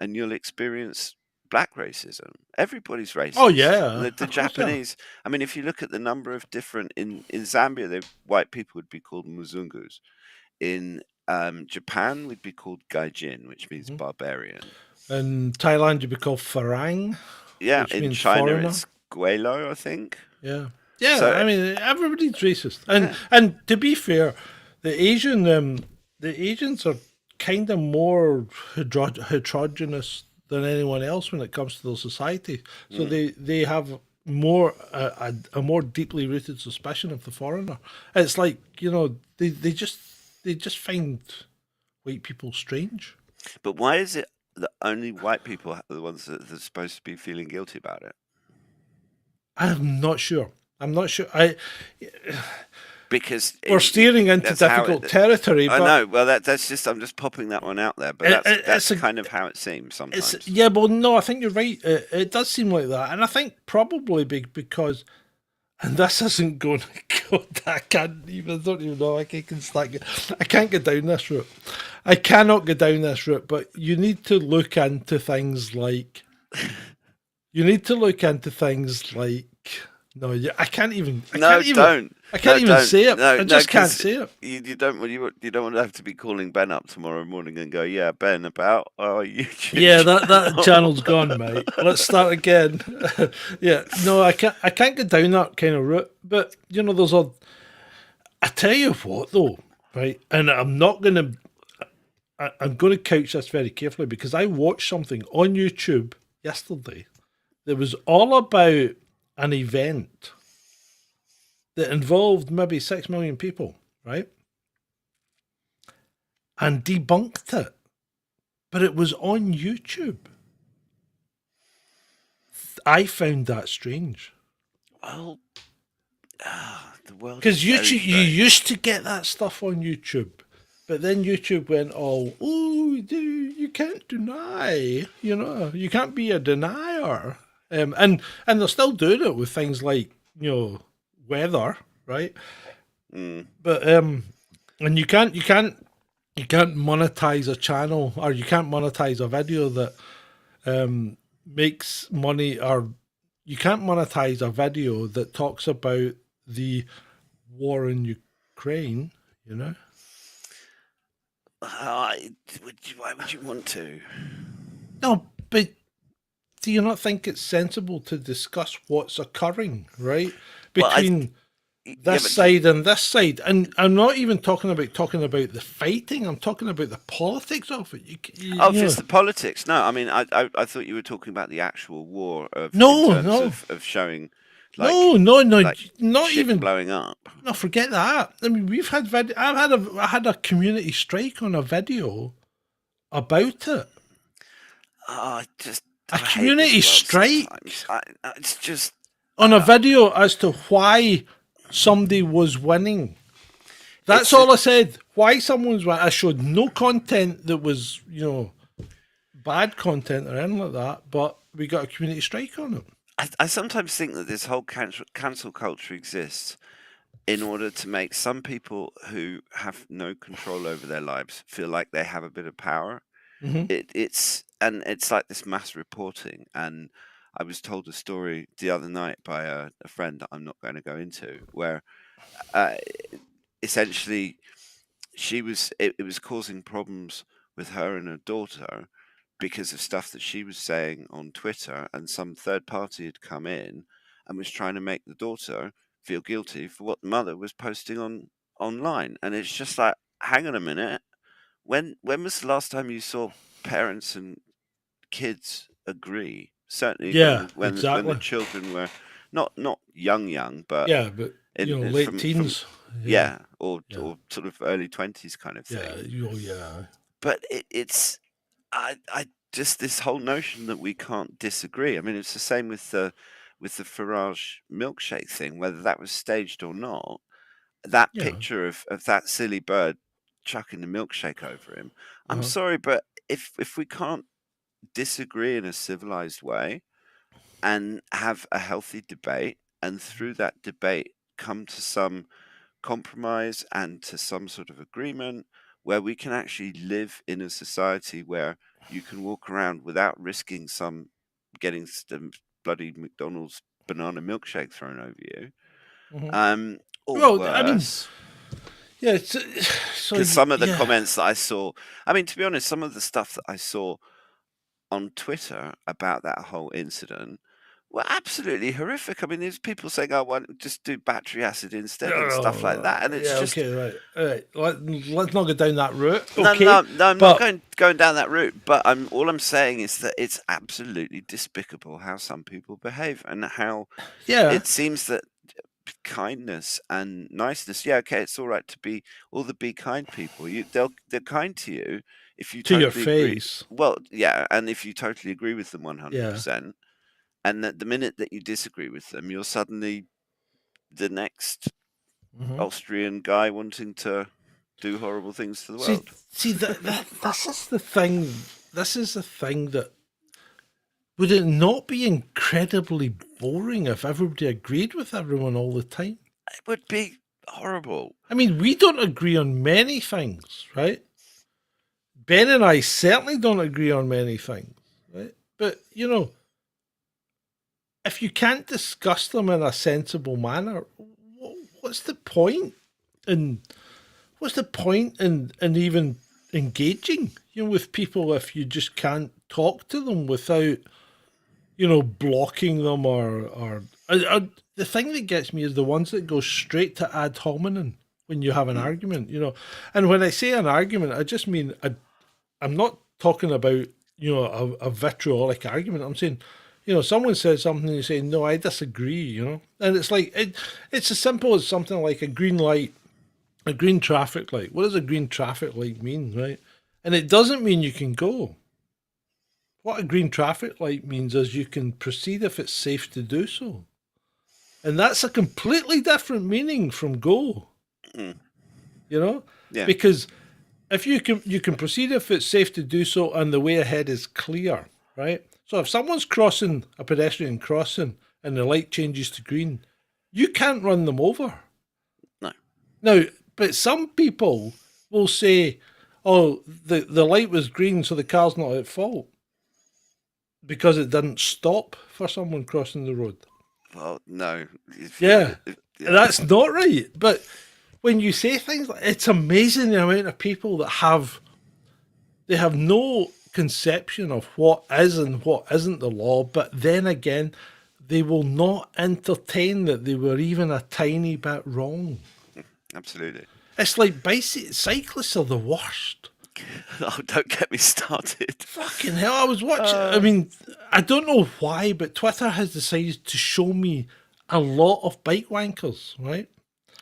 and you'll experience black racism. Everybody's racist. Oh yeah, the Japanese. Yeah. If you look at the number of different in Zambia, white people would be called Muzungus. In Japan, we'd be called Gaijin, which means barbarian. In Thailand, you'd be called Farang. Yeah, which in means China, foreigner. it's Guelo, I think. Yeah, yeah. So, everybody's racist, and to be fair, the Asians are kind of more heterogeneous than anyone else when it comes to their society. So they have more a more deeply rooted suspicion of the foreigner. It's like they just find white people strange. But why is it that only white people are the ones that are supposed to be feeling guilty about it? I'm not sure. Because we're steering into difficult territory. I know. Well, that's just I'm just popping that one out there, but that's kind of how it seems sometimes. Yeah, well, no, I think you're right. It does seem like that, and I think probably because, and this isn't going to go. I don't even know. I can't get down this route. I cannot get down this route. But you need to look into things like. No, I can't even. Don't. I can't even say it. No, I just can't say it. You don't want to have to be calling Ben up tomorrow morning and go, yeah, Ben, about YouTube. Yeah, that channel's gone, mate. Let's start again. Yeah, no, I can't get down that kind of route. But there's I tell you what, though, right? And I'm going to couch this very carefully because I watched something on YouTube yesterday that was all about an event that involved maybe 6 million people, right? And debunked it. But it was on YouTube. I found that strange. Well, the world. Because you used to get that stuff on YouTube. But then YouTube went you can't deny, you can't be a denier. And they're still doing it with things like, weather, right? But and you can't you can't monetize a channel, or you can't monetize a video that makes money, or you can't monetize a video that talks about the war in Ukraine, you know? Why would you want to? No, but do you not think it's sensible to discuss what's occurring, right? Well, Between yeah, this but side and this side. And I'm not even talking about the fighting, I'm talking about the politics of it. oh, You if know, it's the politics, no. I mean, I thought you were talking about the actual war in no, terms no, of showing no, like no, no, like not shit even. blowing up. No, forget that. I mean, we've had I had a community strike on a video about it. Oh, A I hate this community world strike sometimes. It's just on a video as to why somebody was winning. That's it's all I said. Why someone's winning. I showed no content that was, bad content or anything like that, but we got a community strike on it. I sometimes think that this whole cancel culture exists in order to make some people who have no control over their lives feel like they have a bit of power. It's like this mass reporting. And I was told a story the other night by a friend that I'm not going to go into, where essentially it was causing problems with her and her daughter because of stuff that she was saying on Twitter, and some third party had come in and was trying to make the daughter feel guilty for what the mother was posting online. And it's just like, hang on a minute, when was the last time you saw parents and kids agree? Certainly Yeah, when the exactly. children were not young, but Yeah, but late from teens. yeah, or Yeah. or sort of early 20s kind of Yeah. thing. Yeah. But it's I just, this whole notion that we can't disagree. I mean, it's the same with the Farage milkshake thing, whether that was staged or not. That Yeah. picture of that silly bird chucking the milkshake over him. I'm Uh-huh. sorry, but if we can't disagree in a civilized way and have a healthy debate, and through that debate come to some compromise and to some sort of agreement where we can actually live in a society where you can walk around without risking getting some bloody McDonald's banana milkshake thrown over you, or Well, I mean, worse. yeah. So Because some of the yeah. comments that I saw, I mean, to be honest, some of the stuff that I saw on Twitter about that whole incident were absolutely horrific. I mean, there's people saying, "Oh, why don't just do battery acid instead," and stuff like that. And it's Yeah. just, Okay. Right. All right. Let's not go down that route. no, Okay. no, I'm not But going down that route. But all I'm saying is that it's absolutely despicable how some people behave, and how yeah, it seems that kindness and niceness. Yeah, okay, it's all right to be be kind people. They're kind to you if you to your totally agree. face. Well, yeah, and if you totally agree with them Yeah. 100%, and that the minute that you disagree with them, you're suddenly the next Austrian guy wanting to do horrible things to the See, world. see that this is the thing. This is the thing that would it not be incredibly boring if everybody agreed with everyone all the time? It would be horrible. I mean, we don't agree on many things, right? Ben and I certainly don't agree on many things, right? But if you can't discuss them in a sensible manner, what's the point in even engaging with people if you just can't talk to them without blocking them or the thing that gets me is the ones that go straight to ad hominem when you have an argument, and when I say an argument, I just mean I'm not talking about a vitriolic argument. I'm saying someone says something and you say no, I disagree, and it's like it's as simple as something like a green light, a green traffic light. What does a green traffic light mean, right? And it doesn't mean you can go. What a green traffic light means is you can proceed if it's safe to do so. And that's a completely different meaning from go. Yeah. Because if you can proceed if it's safe to do so and the way ahead is clear, right? So if someone's crossing a pedestrian crossing and the light changes to green, you can't run them over. No. Now, but some people will say, oh, the light was green, so the car's not at fault because it didn't stop for someone crossing the road. Well, no. Yeah, Yeah. that's not right. But when you say things like, it's amazing the amount of people that have no conception of what is and what isn't the law, but then again, they will not entertain that they were even a tiny bit wrong. Absolutely. It's like cyclists are the worst. Oh, don't get me started. Fucking hell, I was watching. I mean, I don't know why, but Twitter has decided to show me a lot of bike wankers, right?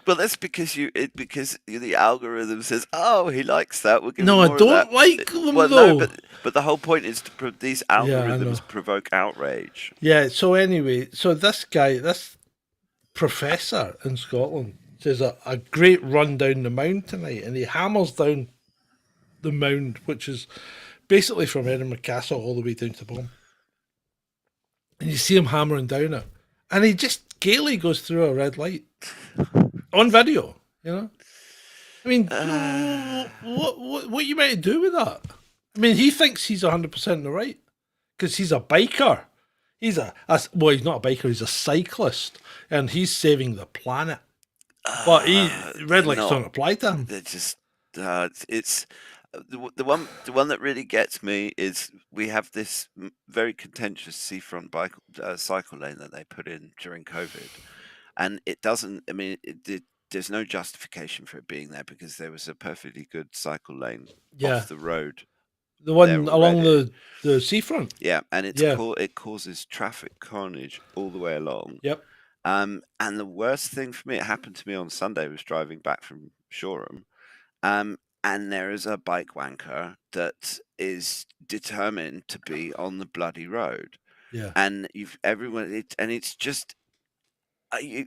Well, that's because the algorithm says, "Oh, he likes that. We'll give No, him I more of that." don't like them Well, though. no, but the whole point is to these Yeah, I know. algorithms provoke outrage. Yeah, so anyway, so this guy, this professor in Scotland, says a great run down the mound tonight, and he hammers down the mound, which is basically from Edinburgh Castle all the way down to Bomb. And you see him hammering down it. And he just gaily goes through a red light on video, you know? I mean, what you meant to do with that? I mean, he thinks he's 100% in the right because he's a biker. He's well, he's not a biker, he's a cyclist, and he's saving the planet. But red lights don't apply to him. They're just it's the one that really gets me is we have this very contentious seafront bike cycle lane that they put in during COVID, and it doesn't. I mean, there's no justification for it being there because there was a perfectly good cycle lane off the road. The one along the seafront. Yeah, and it causes traffic carnage all the way along. Yep. And the worst thing for me, it happened to me on Sunday. I was driving back from Shoreham, and there is a bike wanker that is determined to be on the bloody road. Yeah. And it's just. You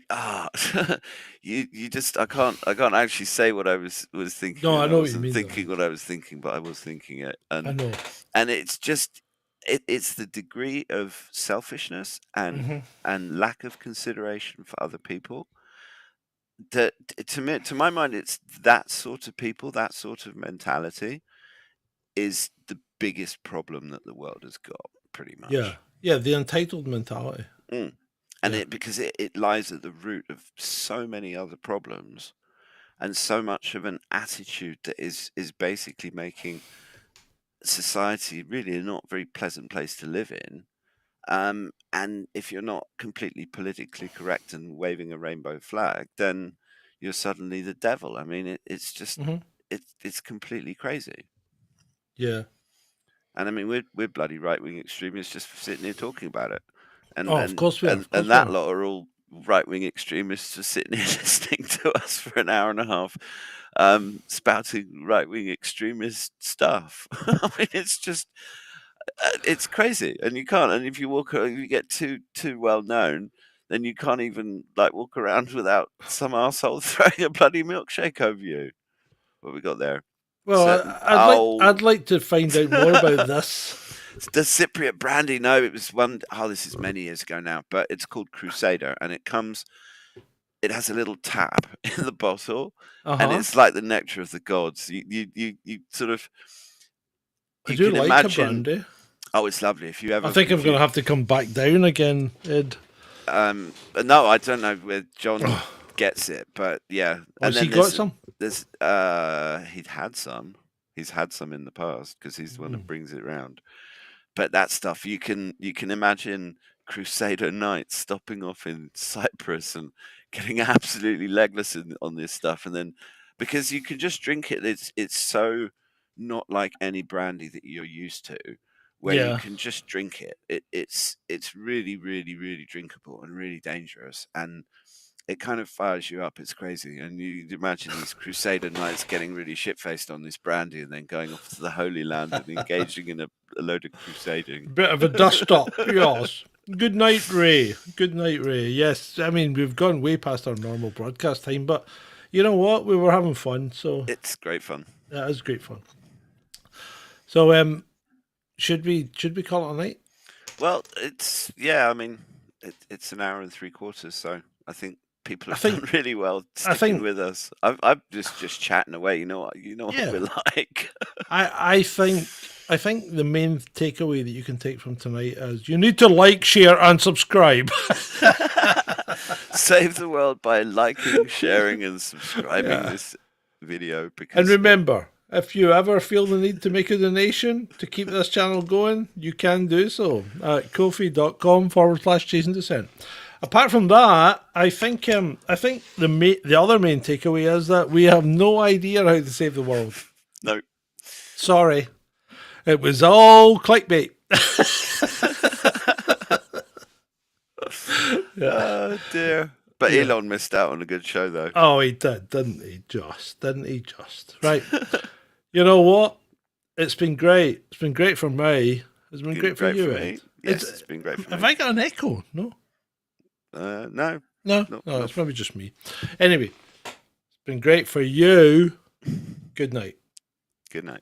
just I can't actually say what I was thinking. No, I know what wasn't you mean. Thinking what I was thinking, but I was thinking it. And I know. And it's just it's the degree of selfishness and lack of consideration for other people that to my mind, it's that sort of people, that sort of mentality is the biggest problem that the world has got, pretty much. Yeah, the entitled mentality. And because it lies at the root of so many other problems and so much of an attitude that is basically making society really a not very pleasant place to live in. And if you're not completely politically correct and waving a rainbow flag, then you're suddenly the devil. I mean, it's just it's completely crazy. Yeah. And I mean, we're bloody right-wing extremists just for sitting here talking about it. And, of course we are. And that lot are all right-wing extremists just sitting here listening to us for an hour and a half, spouting right-wing extremist stuff. I mean, it's just, it's crazy. And you can't, and if you get too well known, then you can't even like walk around without some arsehole throwing a bloody milkshake over you. What we got there? Well, I'd like to find out more about this. The Cypriot brandy, no, it was one. Oh, this is many years ago now, but it's called Crusader, and it has a little tap in the bottle, and it's like the nectar of the gods. You sort of. I do like imagine, a brandy. Oh, it's lovely. If you ever, I think I'm going to have to come back down again, Ed. No, I don't know where John gets it, but yeah. Has he got some? He'd had some. He's had some in the past because he's the one that brings it around. But that stuff, you can imagine Crusader Knights stopping off in Cyprus and getting absolutely legless on this stuff, and then because you can just drink it, it's so not like any brandy that you're used to, where you can just drink it. It's really, really, really drinkable and really dangerous, and it kind of fires you up. It's crazy. And you imagine these Crusader Knights getting really shit-faced on this brandy and then going off to the Holy Land and engaging in a load of crusading. Bit of a dust-up, yes. Good night, Ray. Good night, Ray. Yes, I mean, we've gone way past our normal broadcast time, but you know what? We were having fun, so... It's great fun. Yeah, it is great fun. So, should we call it a night? Well, it's... Yeah, I mean, it's an hour and 3/4, so I think... people have think- done really well I sticking think- with us. I'm just chatting away. You know what Yeah. we're like. I think the main takeaway that you can take from tonight is you need to like, share, and subscribe. Save the world by liking, sharing, and subscribing this video. Because And remember, if you ever feel the need to make a donation to keep this channel going, you can do so at kofi.com/chasing descent. Apart from that, I think the other main takeaway is that we have no idea how to save the world. no, Sorry. It was all clickbait. oh dear. But Elon missed out on a good show, though. Oh, he did, didn't he? Didn't he just? Right. You know what? It's been great. It's been great for me. It's been great for you, Ed. me. Yes, it's been great for Have me. I got an echo? No. No. No, No, no, no. it's maybe just me. Anyway, it's been great for you. Good night. Good night.